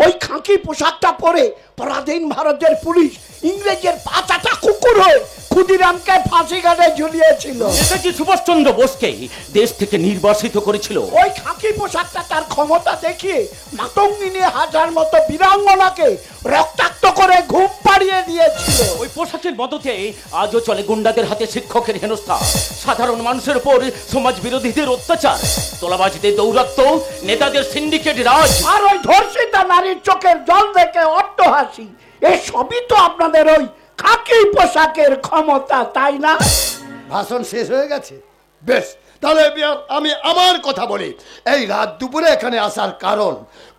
ওই খাঁকি পোশাকটা পরে পরাধীন ভারতের পুলিশ ইংরেজের পাচাটা কুকুর হয়ে ক্ষুদিরামকে ফাঁসি কাটে ঝুলিয়েছিল। নেতাজি সুভাষচন্দ্র বোসকে দেশ থেকে নির্বাসিত করেছিল। ওই খাঁকি পোশাকটা তার ক্ষমতা দেখিয়ে মাতঙ্গিনী হাজার মতো বীরাঙ্গনাকে রক্তাক্ত করে ঘুম পাড়িয়ে দিয়েছিল। ওই পোশাকের মদতে আজও চলে গুন্ডাদের হাতে শিক্ষকের হেনস্থা, সাধারণ মানুষের উপর সমাজ বিরোধীদের অত্যাচার, তোলাবাজিদের দৌরাত্ম্য, নেতাদের সিন্ডিকেট রাজ, আর ওই ধর্ষিতা নারীর চোখের জল দেখে অট্টহাসি, এসবই তো আপনাদের ওই খাকি পোশাকের ক্ষমতা, তাই না? ভাষণ শেষ হয়ে গেছে? বেশ, তাহলে আমি আমার কথা বলি। এই রাত দুপুরে এখানে আসার কারণ,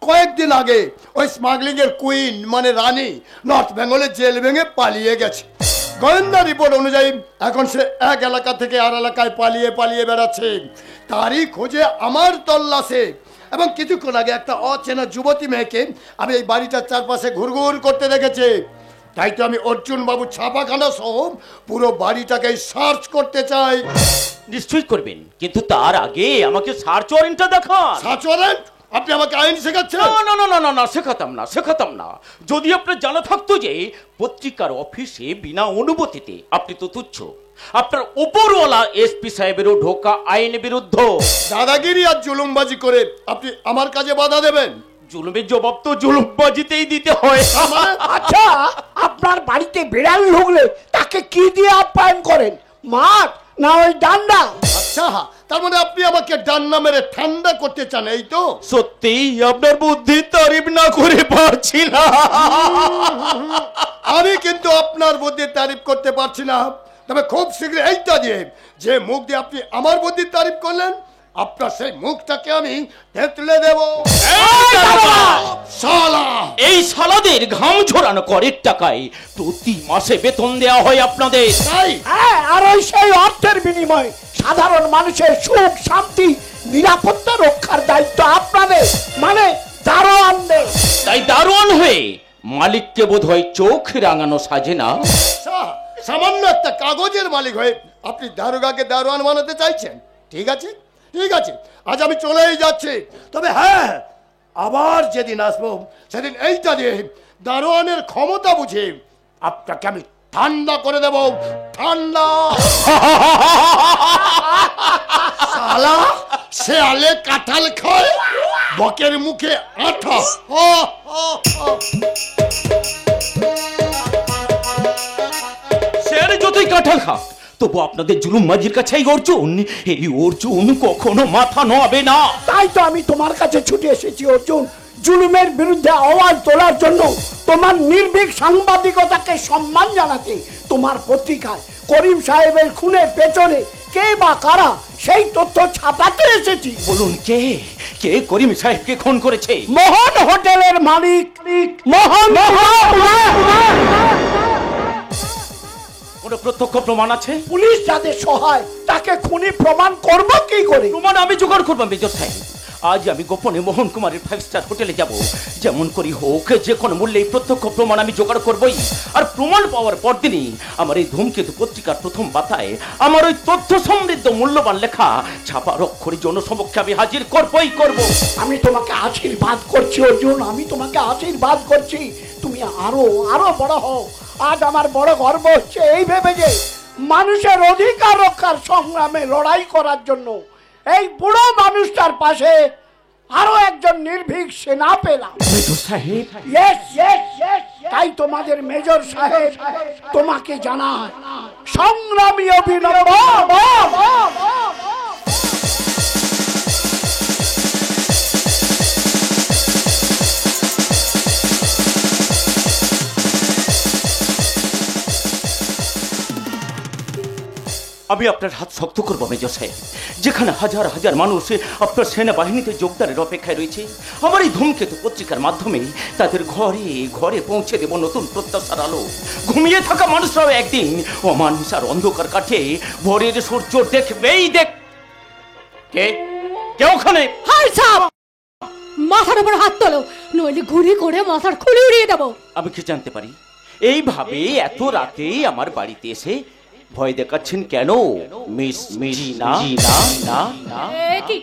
কয়েকদিন আগে ওই স্মাগলিং এর কুইন মানে রানী নর্থ বেঙ্গলের জেল ভেঙে পালিয়ে গেছে। গোয়েন্দা রিপোর্ট অনুযায়ী এখন সে এক এলাকা থেকে আর এলাকায় পালিয়ে বেড়াচ্ছে। তারই খোঁজে আমার তল্লাশে, এবং কিছুক্ষণ আগে একটা অচেনা যুবতী মেয়েকে আমি এই বাড়িটার চারপাশে ঘুরঘুর করতে দেখেছি। তাই তো আমি অর্জুন বাবু ছাপাখানা সহ পুরো বাড়িটাকে সার্চ করতে চাই। নিশ্চয়ই করবেন, কিন্তু তার আগে আমাকে সার্চ ওয়ারেন্টটা দেখান। Search warrant? আপনি আমাকে আইন শেখাচ্ছেন? না, শেখাতাম না। যদি আপনার জানা থাকতো যে পত্রিকার অফিসে বিনা অনুমতিতে আপনি তো তুচ্ছ, আপনার উপরওয়ালা এসপি সাহেবেরও ঢোকা আইন বিরুদ্ধ। দাদাগিরি আর জুলুমবাজি করে আপনি আমার কাজে বাধা দেবেন? জুলুমের জবাব তো জুলুমবাজিতেই দিতে হয়। আচ্ছা, আপনার বাড়িতে বিড়াল ঢুকলে তাকে কি দিয়ে আপ্যায়ন করেন? মাঠ না ওই ডান্ডা? আচ্ছা, তার মানে আপনি আমাকে ডান্ডা মেরে ঠান্ডা করতে চান, এই তো? সত্যি আপনার বুদ্ধির তারিফ না করে পারছি না। আমি কিন্তু আপনার বুদ্ধির তারিফ করতে পারছি না, তবে খুব শীঘ্র এইটা দিয়ে যে মুখ দিয়ে আপনি আমার বুদ্ধির তারিফ করলেন, আপনার সেই মুখটাকে আমি থেতলে দেব। শালা! এই শালাদের ঘাম ঝরানো করের টাকায় প্রতি মাসে বেতন দেওয়া হয় আপনাদের। তাই? হ্যাঁ, আর ওই সেই অর্থের বিনিময়ে সাধারণ মানুষের সুখ শান্তি নিরাপত্তা রক্ষার দায়িত্ব আপনাদের, মানে দারোয়ানদের। তাই দারোয়ান হয়ে মালিককে বোধ হয় চোখ রাঙানো সাজে না। সামান্য একটা কাগজের মালিক হয়ে আপনি দারোগাকে দারোয়ান বানাতে চাইছেন? ঠিক আছে, আজ আমি চলেই যাচ্ছি। তবে হ্যাঁ, আবার যেদিন আসবো সেদিন এইটা দিয়ে দারোয়ানের ক্ষমতা বুঝে আপনাকে আমি ঠান্ডা করে দেব। ঠান্ডা! শালা শেয়ালে কাঁঠাল খায়, বকের মুখে আঠা। শেয়ালে যতই কাঁঠাল খা, তবু আপনাদের জুলুম মাঝির কাছে এই অর্জুন কখনো মাথা নোয়াবে না। তাই তো আমি তোমার কাছে ছুটে এসেছি অর্জুন, জুলুমের বিরুদ্ধে আওয়াজ তোলার জন্য, তোমার নির্ভীক সাংবাদিকতাকে সম্মান জানাতে। তোমার পত্রিকায় করিম সাহেবের খুনের পেছনে কে বা কারা সেই তথ্য ছাপাতে এসেছি। বলুন, কে করিম সাহেবকে খুন করেছে? মোহন হোটেলের মালিক মোহন। কোনো প্রত্যক্ষ প্রমাণ আছে? পুলিশ যাদের সহায় তাকে খুনি প্রমাণ করব কি করে? প্রমাণ আমি জোগাড় করবো মেজর সাহেব। আজ আমি গোপনে মোহন কুমারের 5 স্টার হোটেলে যাব, যেমন করি হোক যে কোনো মূল্যে প্রত্যক্ষ প্রমাণ আমি জোগাড় করবই। আর প্রমাণ পাওয়ার পরদিনই আমার এই ধূমকেতু পত্রিকার প্রথম পাতায় আমার ওই তথ্য সমৃদ্ধ মূল্যবান লেখা ছাপার অক্ষরে জনসমক্ষে আমি হাজির করবই করব। আমি তোমাকে আশীর্বাদ করছি অর্জুন, আমি তোমাকে আশীর্বাদ করছি। তুমি আরো বড় হও। আজ আমার বড় গর্ব হচ্ছে এই ভেবে যে মানুষের অধিকার রক্ষার সংগ্রামে লড়াই করার জন্য এই বুড়ো মানুষটার পাশে আরো একজন নির্ভীক সেনা পেলাম। মেজর সাহেব, তাই তোমাদের মেজর সাহেব তোমাকে জানায় সংগ্রামী অভিনন্দন। আমি আপনার হাত শক্ত করবো মেজর সাহেব। যেখানে হাজার হাজার মানুষ আপনার সেনাবাহিনীতে যোগদানের অপেক্ষায় রয়েছে, আমার এই ধূমকেতু পত্রিকার মাধ্যমে তাদের ঘরে ঘরে পৌঁছে দেব নতুন প্রত্যাশার আলো। ঘুমিয়ে থাকা মানুষরাও একদিন অমানুষার অন্ধকার কাটে ভোরের সূর্য দেখবেই। কে ওখানে? হাই সাহেব, মাথার উপর হাত তোলো, নইলে গুলি করে মাথার খুলি উড়িয়ে দেবো। আমি কি জানতে পারি এইভাবে এত রাতে আমার বাড়িতে এসে ভয় দেখাচ্ছেন কেন মিস জিনা? কি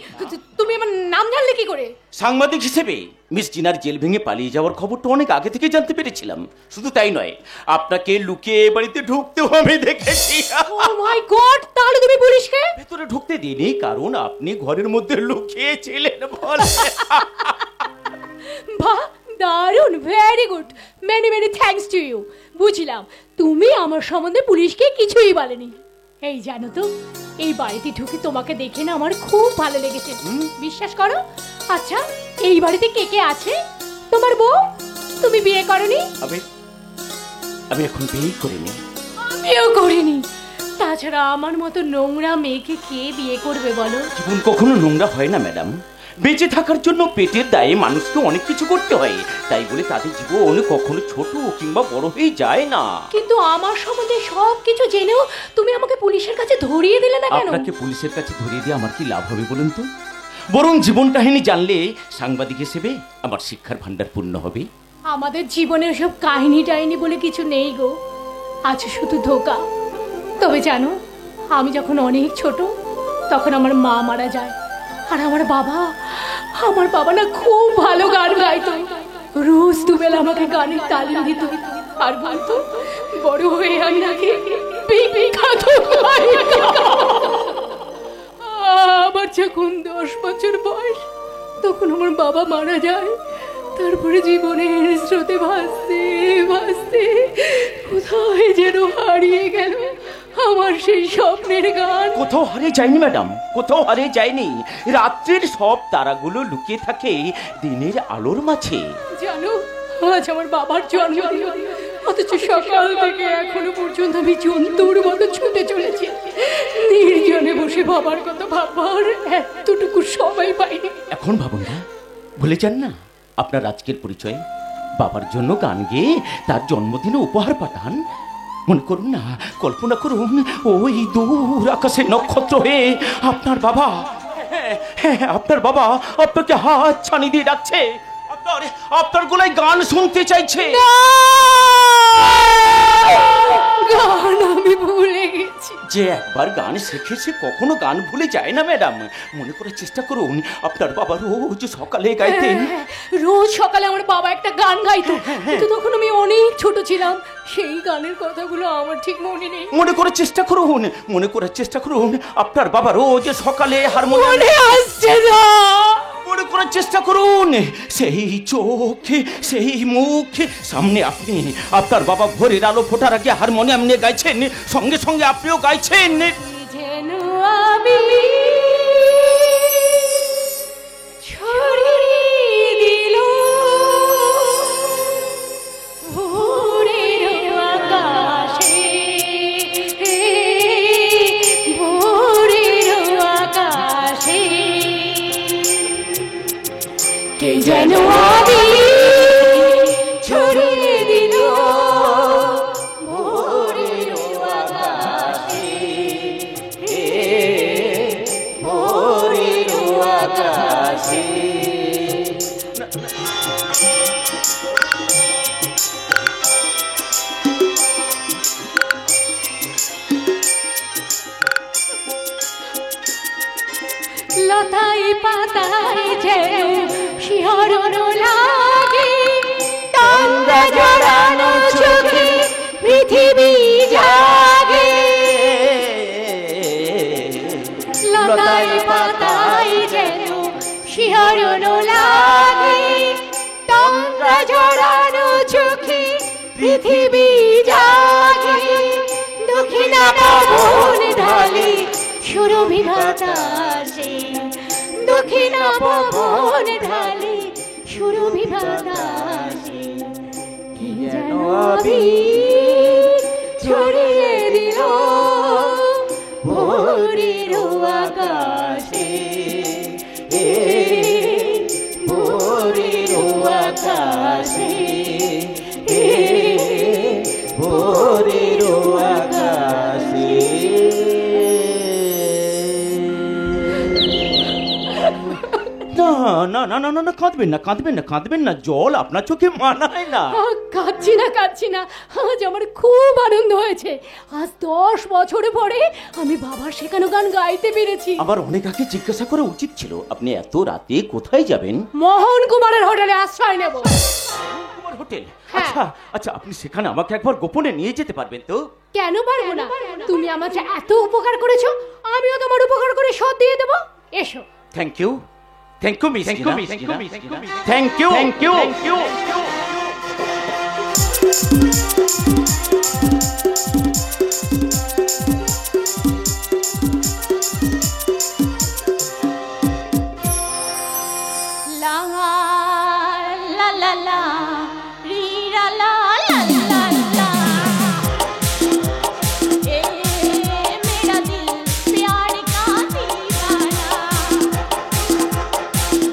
তুমি আমার নাম জানলে কি করে? সাংবাদিক হিসেবে মিস জিনার জেল ভেঙে পালিয়ে যাওয়ার খবরটা অনেক আগে থেকে জানতে পেরেছিলাম। শুধু তাই নয়, আপনাকে লুকিয়ে বাড়িতে ঢুকতেও আমি দেখেছি। ও মাই গড, তাহলে তুমি পুলিশকে ভেতরে ঢুকতে দিইনি, কারণ আপনি ঘরের মধ্যে লুকিয়েছিলেন বলে। বাহ, দারুণ, very good, many many thanks to you. বুঝলাম তুমি আমার সম্বন্ধে পুলিশকে কিছুই বলেনি। এই জানো তো, এই বাড়িতে ঢুকে তোমাকে দেখে না আমার খুব ভালো লেগেছে, বিশ্বাস করো। আচ্ছা, এই বাড়িতে কে কে আছে? তোমার বউ? তুমি বিয়ে করনি? আমি এখন বিয়ে করিনি। আমিও করিনি। তাছাড়া আমার মতো নোংরা মেয়েকে কে বিয়ে করবে বলো? জীবন কখনো নোংরা হয় না ম্যাডাম। বেঁচে থাকার জন্য পেটের দায়ে মানুষকে অনেক কিছু করতে হয়, তাই বলে তাদের জীবন কখনো ছোট কিংবা বড় হয়ে যায় না। কিন্তু আমার সম্বন্ধে সব কিছু জেনেও তুমি আমাকে পুলিশের কাছে ধরিয়ে দিলে না কেন? আপনাকে পুলিশের কাছে ধরিয়ে দিয়ে আমার কি লাভ হবে বলুন তো? বরং জীবন কাহিনী জানলে সাংবাদিক হিসেবে আমার শিক্ষার ভান্ডার পূর্ণ হবে। আমাদের জীবনের সব কাহিনী টাহিনী বলে কিছু নেই গো, আছে শুধু ধোঁকা। তবে জানো, আমি যখন অনেক ছোট তখন আমার মা মারা যায়, আর আমার বাবা না খুব ভালো গান গাইতো। রোজ দুবেলা আমাকে গানের তালিম দিত আর বলতো, বড় হয়ে আমি নাকি বিখ্যাত গায়িকা। আমার যখন 10 বছর বয়স তখন আমার বাবা মারা যায়। তারপরে জীবনের স্রোতে ভাসতে ভাসতে কোথায় যেন হারিয়ে গেল আমার সেই স্বপ্নের গান। কোথাও হারিয়ে যায়নি ম্যাডাম, কোথাও হারিয়ে যায়নি। রাত্রির সব তারাগুলো লুকিয়ে থাকে দিনের আলোর মাঝে। জানো, আজ আমার বাবার জন্মদিন, অথচ সকাল থেকে এখনো পর্যন্ত আমি জন্তুর মতো ছুটে চলেছি। নির্জনে বসে বাবার কথা ভাববার এতটুকু সময় পাইনি। এখন ভাবুন না, ভুলে যান না আপনার আজকের পরিচয়। বাবার জন্য গান গেয়ে তার জন্মদিনে উপহার পাঠান। মনে করুন না, কল্পনা করুন, ওই দূর আকাশে নক্ষত্র হয়ে আপনার বাবা, আপনার বাবা আপনাকে হাত ছানি দিয়ে ডাকছে, আপনার গলায় গান শুনতে চাইছে। গান আমি ভুলে গেছি। যে একবার গান শিখেছে কখনো গান ভুলে যায় না ম্যাডাম। মনে করার চেষ্টা করুন, আপনার বাবা রোজ সকালে গাইতেন। রোজ সকালে আমার বাবা একটা গান গাইতো, কিন্তু তখন আমি অনেক ছোট ছিলাম। সেই গানের কথাগুলো আমার ঠিক মনে নেই। মনে করার চেষ্টা করুন, মনে করার চেষ্টা করুন, আপনার বাবা রোজ সকালে হারমোনিয়াম আসছে না। মনে করার চেষ্টা করুন, সেই চোখ, সেই মুখ সামনে আপনি, আপনার বাবা ভোরের আলো ফোটার আগে হারমোনিয়াম নিয়ে গাইছেন, সঙ্গে সঙ্গে আপনিও গাইছেন। যেন আমি ছড়িয়ে দিল ভোরের আকাশে, ভোরের আকাশে, কে যেন আমি ছড়িয়ে দিল ভোরের আকাশে, ভোরের আকাশে। লতায় পাতায় যেন শিহরণ লাগে, তন্দ্রা জড়ানো চোখে পৃথিবী জাগে। লতায় পাতায় যেন শিহরণ লাগে, তন্দ্রা জড়ানো চোখে পৃথিবী জাগে। দক্ষিণা পবন ঢালে সুরভি বাতাসে, দক্ষিণা পবন ঢালে সুরভি বাতাসে, কি যেন আবির ছড়িয়ে দিল ভোরের আকাশে, ভোরের আকাশে, ভোরের আকাশে। না না না না না না, কাঁদবেন না, কাঁদবেন না, কাঁদবেন না, জল আপনার চোখে মানায় না। কাঁদছি না, কাঁদছি না, আজ আমার খুব আনন্দ হয়েছে। আজ 10 বছর পরে আমি বাবার শেখানো গান গাইতে পেরেছি। আবার অনেক আগে জিজ্ঞাসা করা উচিত ছিল, আপনি এত রাতে কোথায় যাবেন? মোহন কুমারের হোটেলে আশ্রয় নেব। কুমার হোটেল? হ্যাঁ। আচ্ছা আচ্ছা, আপনি সেখানে আমাকে একবার গোপনে নিয়ে যেতে পারবেন তো? কেন পারবো না? তুমি আমাকে এত উপকার করেছো, আমিও তোমার উপকার করে শোধ দিয়ে দেবো। এসো। Thank you, thank you miss, thank you miss, thank you, thank you, thank you. লা লা লা লা রি রা লা লা লা লা এ মেরা দিল প্यार का दीवाना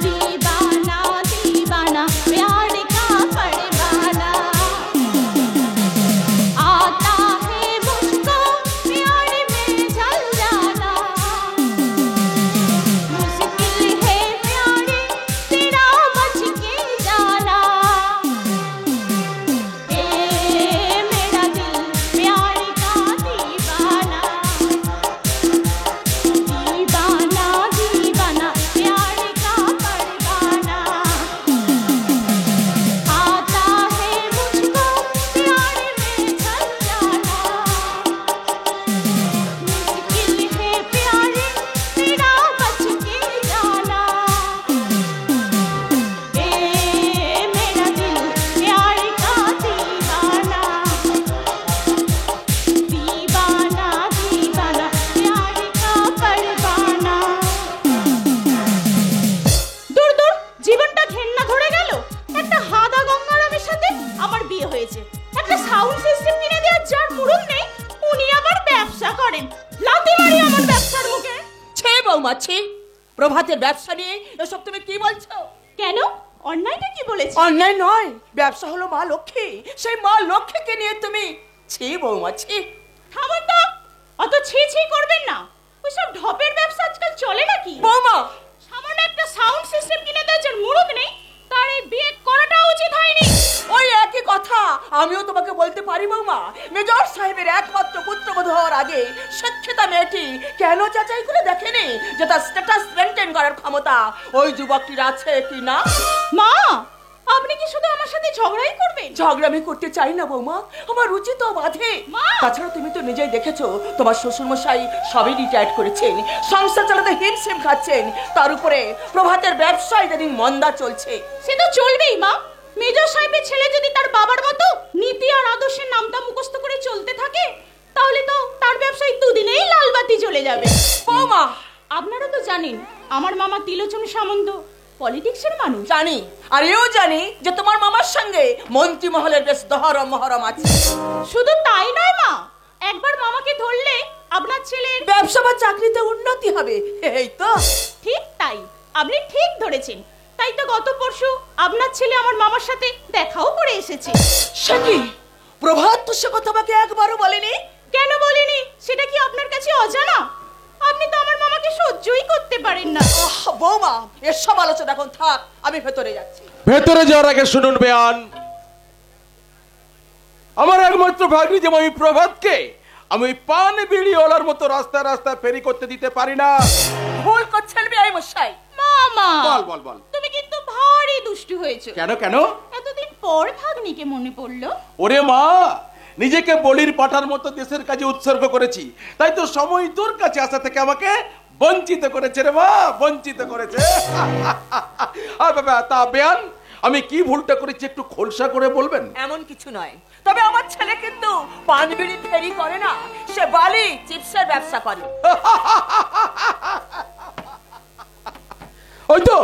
दीवाना दीवाना प्यार का परवाना आता है मुझको प्यार में जल जाना मुश्किल है प्यारे तेरा बच के जाना ए मेरा दिल प्यार का दीवाना दीवाना दीवाना प्यार का परवाना आता है मुझको प्यार में जल जाना मुश्किल है प्यारे तेरा बच के जाना ए मेरा दिल प्यार का दीवाना दीवाना दीवाना प्यार का परवाना। দূর দূর, জীবনটা ঘেন্না ধরে গেল। একটা হাদা গঙ্গারামের সাথে আমার বিয়ে হয়েছে। একটা সাউন্ড সিস্টেম কিনে দেওয়ার যার মুরুদ নেই, উনি আবার ব্যবসা করেন। লাথি মারি আমার ব্যবসার মুখে। ছে বৌমা ছে, প্রভাতের ব্যবসা নিয়ে এসব তুমি কি বলছো? কেন? অন্যায়টা কি বলেছি? অন্যায় নয়, ব্যবসা হলো মা লক্ষ্মী, সেই মা লক্ষ্মীকে নিয়ে তুমি ছে বৌমা ছে। থামুন তো, অত ছি ছি করবেন না। ওইসব ঢপের ব্যবসা আজকাল চলে নাকি? বৌমা সামান্য একটা সাউন্ড সিস্টেম কিনে দেওয়ার যার মুরুদ নেই, তার এই বিয়ে করাটা উচিত হয়নি। ওই একই কথা আমিও তোমাকে বলতে পারি বৌমা। মেজর সাহেবের একমাত্র পুত্রবধূ হওয়ার আগে শিক্ষিতা মেয়েটি কেন যাচাই করে দেখেনি যে তার স্ট্যাটাস মেনটেন করার ক্ষমতা ওই যুবকটির আছে কি না? মা, আপনি কি শুধু আমার সাথে ঝগড়াই করবেন? ঝগড়া আমি করতে চাই না বৌমা, আমার রুচি তো বাধে। মা! তাছাড়া তুমি তো নিজেই দেখেছো তোমার শ্বশুর মশাই সবই রিটায়ার্ড করেছেন, সংসার চালাতে হিমশিম খাচ্ছেন, তার উপরে প্রভাতের ব্যবসায় যেদিন মন্দা চলছে। সে তো চলবেই মা। মেজর সাহেবের ছেলে যদি তার বাবার মতো নীতি আর আদর্শের নামটা মুখস্থ করে চলতে থাকে, তাহলে তো তার ব্যবসায় দুদিনেই লাল বাতি জ্বলে যাবে। বৌমা আপনারা তো জানেন আমার মামা তিলোচন সামন্ত পলিটিক্সের মানুষ। জানি, আর এও জানি যে তোমার মামার সঙ্গে মন্ত্রী মহলের বেশ দহরম মহরম আছে। শুধু তাই নয় মা, একবার মামাকে ধরলে আপনার ছেলের ব্যবসা বা চাকরিতে উন্নতি হবে। এই তো ঠিক তাই, আপনি ঠিক ধরেছেন। তাই তো গত পরশু আপনার ছেলে আমার মামার সাথে দেখাও করে এসেছে। সে কি প্রভাত তো সে কথা আমাকে একবারও বলেনি? কেন বলিনি? সেটা কি আপনার কাছে অজানা? আপনি তো আমার মামাকে সহ্যই করতে পারেন না। বৌমা এসব আলোচনা এখন থাক, আমি ভেতরে যাচ্ছি। ভেতরে যাওয়ার আগে শুনুন বেয়ান, আমার একমাত্র ভাগ্নি যে আমি প্রভাতকে আমি ওই পান বিড়িওয়ালার মতো রাস্তায় রাস্তায় ফেরি করতে দিতে পারি না। ভুল করছেন বিআই মশাই। মামা, বল বল বল, তুমি কিন্তু ভারী দুষ্টু হয়েছো। কেন কেন? এতদিন পর ভাগ্নিকে মনে পড়লো। ওরে মা, নিজেকে বলির পাঠার মতো দেশের কাজে উৎসর্গ করেছি, তাই তো সময় তোর কাছে আসা থেকে আমাকে বঞ্চিত করেছে রে মা, বঞ্চিত করেছে। তা বেয়ান, আমি কি ভুলটা করেছি একটু খোলসা করে বলবেন? এমন কিছু নয়, তবে আমার ছেলে কিন্তু পান বিড়ি ফেরি করে না, সে বালি চিপসের ব্যবসা করে। ওই তো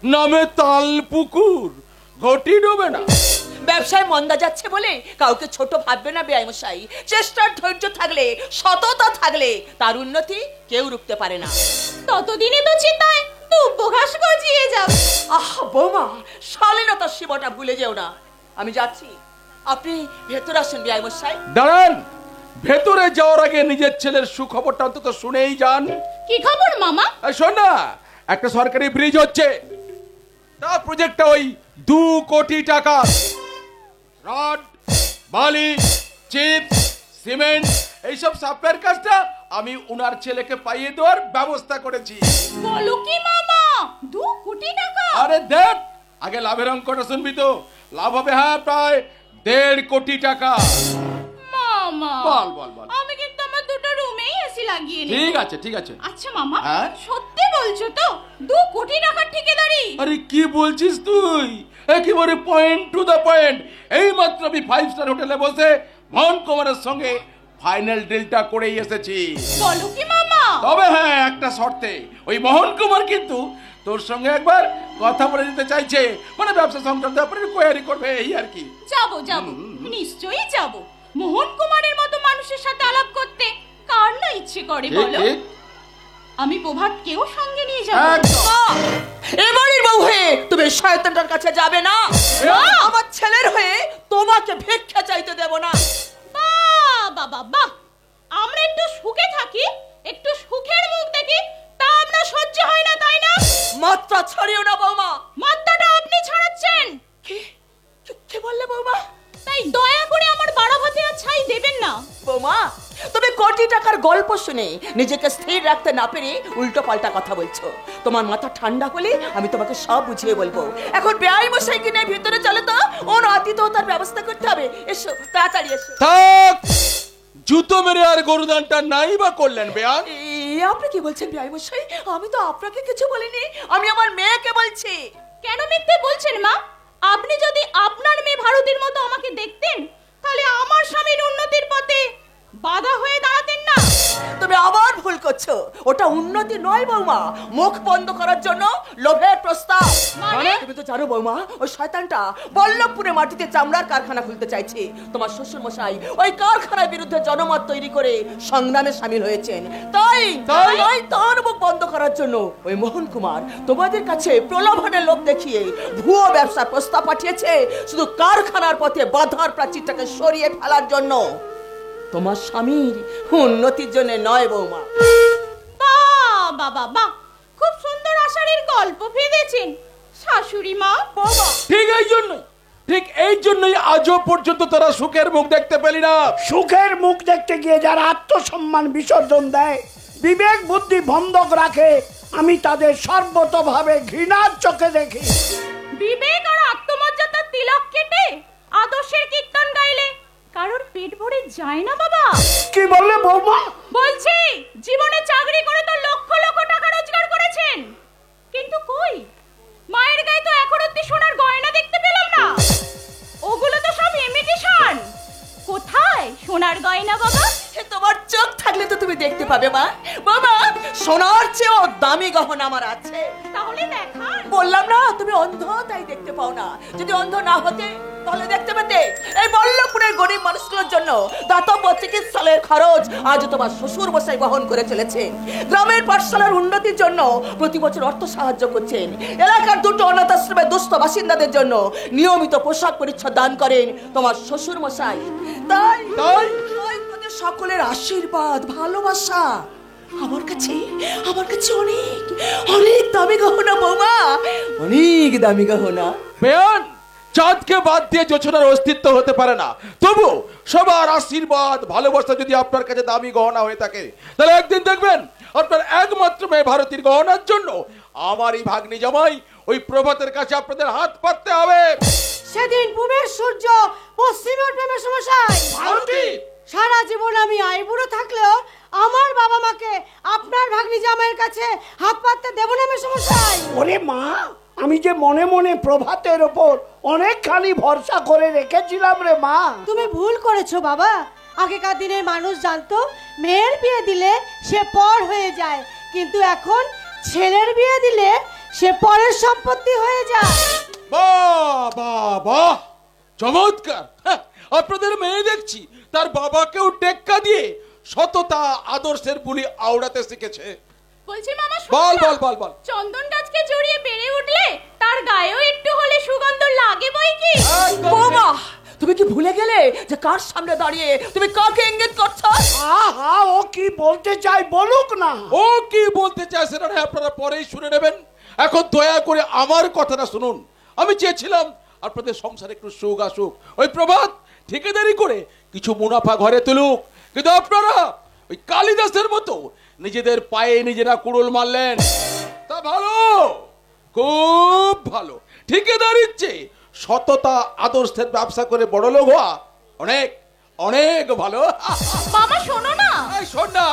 নামে তাল পুকুর, ঘটি ডোবে না। ব্যবসায় মন্দা যাচ্ছে বলে কাউকে ছোট ভাববে না বেআই মশাই। চেষ্টার ধৈর্য থাকলে, সততা থাকলে তার উন্নতি কেউ রুখতে পারে না। ততদিনে তো চিন্তায় দুব্ব ঘাস গজিয়ে যাবে। বৌমা, শালীনতার সীমাটা ভুলে যেও না। আমি যাচ্ছি, আপনি ভেতরে আসেন বেআই মশাই। দাঁড়ান, ভেতরে যাওয়ার আগে নিজের ছেলের সুখবরটা অন্তত শুনেই যান। কি খবর মামা? শোন না, একটা সরকারি ব্রিজ হচ্ছে, তা প্রজেক্টটা ওই 2 কোটি টাকা। রড, বালি, চিপস, সিমেন্ট এইসব সাপ্লাইয়ের কাজটা আমি উনার ছেলেকে পাইয়ে দেওয়ার ব্যবস্থা করেছি। বলো কি মামা, 2 কোটি টাকা? আরে দেখ, আগে লাভের অঙ্কটা শুনবি তো। লাভ হবে প্রায় 1.5 কোটি টাকা। মামা বল বল বল। আমি কিন্তু আমার দুটো রুমেই এসি লাগিয়ে নেব। ঠিক আছে ঠিক আছে। আচ্ছা মামা, হ্যাঁ? সত্যি বলছো তো 2 কোটি টাকার ঠিকাদারি? আরে কি বলছিস তুই, একেবারে পয়েন্ট টু দ্য পয়েন্ট। এই মাত্র আমি 5 স্টার হোটেলে বসে মোহন কুমারের সঙ্গে ফাইনাল ডিলটা করেই এসেছি। বলো কি মামা? তবে হ্যাঁ, একটা শর্তে। ওই মোহন কুমার কিন্তু তোর সঙ্গে একবার কথা বলে দিতে চাইছে, মানে ব্যবসা সংক্রান্ত ব্যাপারে কোয়ারি করবে, এই আর কি। যাবো যাবো, নিশ্চয়ই যাবো। মোহন কুমারের মতো মানুষের সাথে আলাপ করতে কার না ইচ্ছে করে বলো? আমি প্রভাতকেও সঙ্গে নিয়ে যাবো। এবারের বউ হয়ে তুমি শয়তানটার কাছে যাবে না। আমার ছেলের হয়ে তোমাকে ভিক্ষা চাইতে দেব না। বাবা বাহ, আমরা একটু সুখে থাকি, একটু সুখের মুখ দেখি, তা আমরা সহ্য হয় না, তাই না? মাত্রা ছাড়িও না বৌমা। মাত্রাটা আপনি ছাড়াচ্ছেন। কি বললে বৌমা? তাই দয়া করে আমার বাড়া ভাতে আর ছাই দেবেন না। বৌমা, তুমি কোটি টাকার গল্প শুনে নিজেকে স্থির রাখতে না পেরে উল্টো পাল্টা কথা বলছো। তোমার মাথা ঠান্ডা হলে আমি তোমাকে সব বুঝিয়ে বলবো। এখন বেআই মশাই কিনে ভিতরে চলে তো, ওর আতিথ্যতার ব্যবস্থা করতে হবে। এসো তাড়াতাড়ি এসো। থাক, জুতো মেরে আর গরুদানটা নাই বা করলেন বেয়ান। আপনি কি বলছেন বেআই মশাই? আমি তো আপনাকে কিছু বলিনি, আমি আমার মেয়েকে বলছি। কেন মিথ্যে বলছেন মা? আপনি যদি আপনার মেয়ে ভারতীর মতো আমাকে দেখতেন, তাহলে আমার স্বামীর উন্নতির পথে বাধা হয়ে দাঁড়াতেন না। তুমি আবার ভুল করছো, ওটা উন্নতি নয় বৌমা, মুখ বন্ধ করার জন্য লোভের প্রস্তাব। মানে? তুমি তো জানো বৌমা, ওই শয়তানটা বল্লভপুরে মাটিতে চামড়ার কারখানা খুলতে চাইছে। তোমার শ্বশুর মশাই ওই কারখানার বিরুদ্ধে জনমত তৈরি করে সংগ্রামে শামিল হয়েছেন। তাই তার মুখ বন্ধ করার জন্য ওই মোহন কুমার তোমাদের কাছে প্রলোভনের লোভ দেখিয়ে ভুয়ো ব্যবসার প্রস্তাব পাঠিয়েছে, শুধু কারখানার পথে বাধার প্রাচীরটাকে সরিয়ে ফেলার জন্য, তোমার স্বামীর উন্নতির জন্য নয় বৌমা। বাবা বাহ, খুব সুন্দর আষাঢ়ের গল্প ফেলেছেন শাশুড়ি মা। বাবা, ঠিক এই জন্যই আজও পর্যন্ত তারা সুখের মুখ দেখতে পেলি না। সুখের মুখ দেখতে গিয়ে যারা আত্মসম্মান বিসর্জন দেয়, বিবেক বুদ্ধি বন্ধক রাখে, আমি তাদের সর্বতভাবে ঘৃণার চোখে দেখি। বিবেক আর আত্মমর্যাদার তিলক কেটে আদর্শের কীর্তন গাইলে কারোর পেট ভরে যায় না বাবা। কি বললে বৌমা? বলছি, জীবনে চাকরি করে তো লক্ষ লক্ষ টাকা রোজগার করেছেন, কিন্তু কই মায়ের গায়ে তো এখন অব্দি সোনার গয়না দেখতে পেলাম না। ওগুলো তো সব ইমিটেশন। কোথায় সোনার গয়না বাবা? তোমার চোখ থাকলে তো তুমি দেখতে পাবে মা। বাবা, সোনার চেয়েও দামি গহনা আমার আছে। তাহলে দেখান। বললাম না তুমি অন্ধ, তাই দেখতে পাও না। যদি অন্ধ না হতে তাহলে দেখতে পেতে। এই বল্লভপুরের গরিব মানুষগুলোর জন্য দাতব্য চিকিৎসালয়ের খরচ আজ তোমার শ্বশুর মশাই বহন করে চলেছেন। গ্রামের পাঠশালার উন্নতির জন্য প্রতি বছর অর্থ সাহায্য করছেন। এলাকার 2টো অনাথ আশ্রমের দুস্থ বাসিন্দাদের জন্য নিয়মিত পোশাক পরিচ্ছদ দান করেন তোমার শ্বশুর মশাই। তাই সকলের আশীর্বাদ, ভালোবাসা আমার কাছে অনেক অনেক দামি গহনা বৌমা, অনেক দামি গহনা। বেয়ান, চাঁদকে বাদ দিয়ে যোচনার অস্তিত্ব হতে পারে না, তবু সবার আশীর্বাদ ভালোবাসা যদি আপনার কাছে দামি গহনা হয়ে থাকে, তাহলে একদিন দেখবেন আপনার একমাত্র মেয়ে ভারতীর গহনার জন্য আমারই ভাগ্নি জামাই ওই প্রভাতের কাছে আপনাদের হাত পাততে হবে। সেদিন পূবের সূর্য পশ্চিমে উঠবে মেসমশাই। ভারতী, সারা জীবন আমি আইবুড়ো থাকলেও আমার বাবা মাকে আপনার ভাগ্নি জামাইয়ের কাছে হাত পাততে দেব না মেসমশাই। ওরে মা, আমি যে মনে মনে প্রভাতের ওপর অনেকখানি ভরসা করে রেখেছিলাম রে মা। তুমি ভুল করেছো বাবা। আগেকার দিনের মানুষ জানতো মেয়ের বিয়ে দিলে সে পর হয়ে যায়, কিন্তু এখন ছেলের বিয়ে দিলে সে পরের সম্পত্তি হয়ে যায়। বাহ বাহ বাহ, চমৎকার। আপনাদের মেয়ে দেখছি তার বাবাকেও টেক্কা দিয়ে সততা আদর্শের বুলি আওড়াতে শিখেছে। বলছি মামা, বল বল বল বল। চন্দন গাছকে জড়িয়ে বেড়ে উঠলে তার গায়েও একটু হলে সুগন্ধ লাগে বই কি? বৌমা, তুমি কি ভুলে গেলে যে কার সামনে দাঁড়িয়ে তুমি কাকে ইঙ্গিত করছো? আহা, ও কি বলতে চাই বলুক না। ও কি বলতে চায় সেটা আপনারা পরেই শুনে নেবেন। এখন দয়া করে আমার কথাটা শুনুন। আমি চেয়েছিলাম আপনাদের সংসারে একটু সুখ আসুক, ওই প্রভাত ঠিকাদারি করে কিছু মুনাফা ঘরে তুলুক, কিন্তু আপনারা ওই কালিদাসের মতো নিজেদের পায়ে নিজেরা কুড়ুল মারলেন। তা ভালো, খুব ভালো। ঠিকাদারির চেয়ে সততা আদর্শের ব্যবসা করে বড় লোক হওয়া অনেক অনেক ভালো। মামা শোনো না। এই শোন না,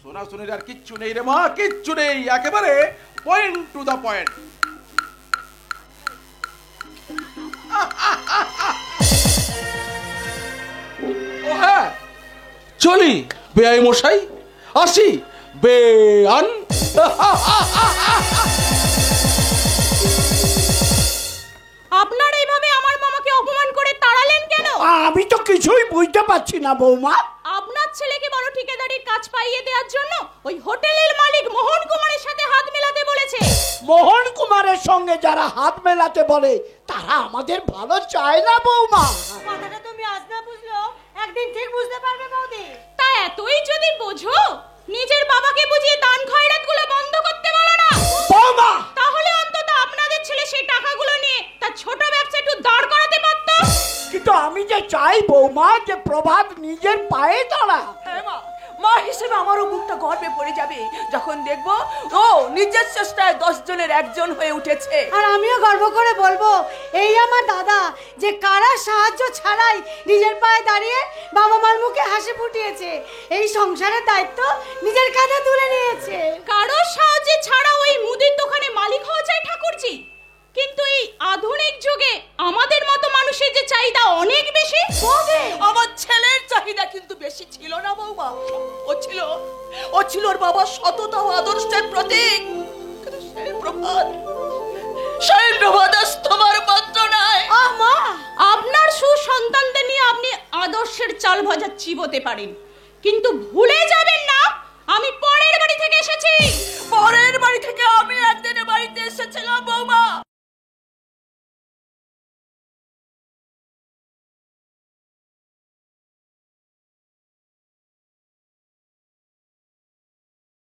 শোনাশুনির আর কিচ্ছু নেই রে মা, কিচ্ছু নেই, একেবারে পয়েন্ট টু দা পয়েন্ট। ও হ্যাঁ, চলি বেআই মশাই, আসি বেআন। আপনারা এইভাবে আমার মামাকে অপমান করে তাড়ালেন কেন? আমি তো কিছুই বুঝতে পারছি না বৌমা। আপনার ছেলেকে বড় ঠিকাদারির কাজ পাইয়ে দেওয়ার জন্য ওই হোটেলের মালিক মোহন কুমারের সাথে হাত মেলাতে বলেছে। মোহন কুমারের সঙ্গে যারা হাত মেলাতে বলে তারা আমাদের ভালো চায় না বৌমা। কথাটা তুমি আজ না বুঝলো একদিন ঠিক বুঝতে পারবে বৌদি। তা এতই যদি বোঝো, নিজের বাবাকে বুঝিয়ে দান খয়রাতগুলো বন্ধ করতে বলো না বৌমা। তাহলে অন্তত আপনাদের ছেলে সেই টাকাগুলো নিয়ে তার ছোট ব্যবসা একটু দাঁড় করাতে পারতো। কিন্তু আমি যে চাই বৌমা যে প্রভাত নিজের পায়ে দাঁড়া। হ্যাঁ মা, মা হিসেবে আমারও বুকটা গর্বে পড়ে যাবে যখন দেখবো ও নিজের চেষ্টায় 10 জনের একজন হয়ে উঠেছে। আর আমিও গর্ব করে বলবো এই আমার দাদা যে কারা সাহায্য ছাড়াই নিজের পায়ে দাঁড়িয়ে বাবা মার মুখে হাসি ফুটিয়েছে, এই সংসারের দায়িত্ব নিজের কাঁধে তুলে নিয়েছে। কারো সাহায্যে ছাড়া ওই মুদির দোকানে মালিক হওয়া যায় ঠাকুরজি, কিন্তু এই আধুনিক যুগে আমাদের মতো মানুষের যে চাহিদা অনেক বেশি। আমার ছেলের চাহিদা কিন্তু বেশি ছিল না বৌমা। ও ছিল ওর বাবার সততা ও আদর্শের প্রতীক। কিন্তু সেই প্রভাত আজ তোমার পাত্র নয়। মা, আপনার সুসন্তানদের নিয়ে আপনি আদর্শের চাল ভাজা চিবোতে পারেন, কিন্তু ভুলে যান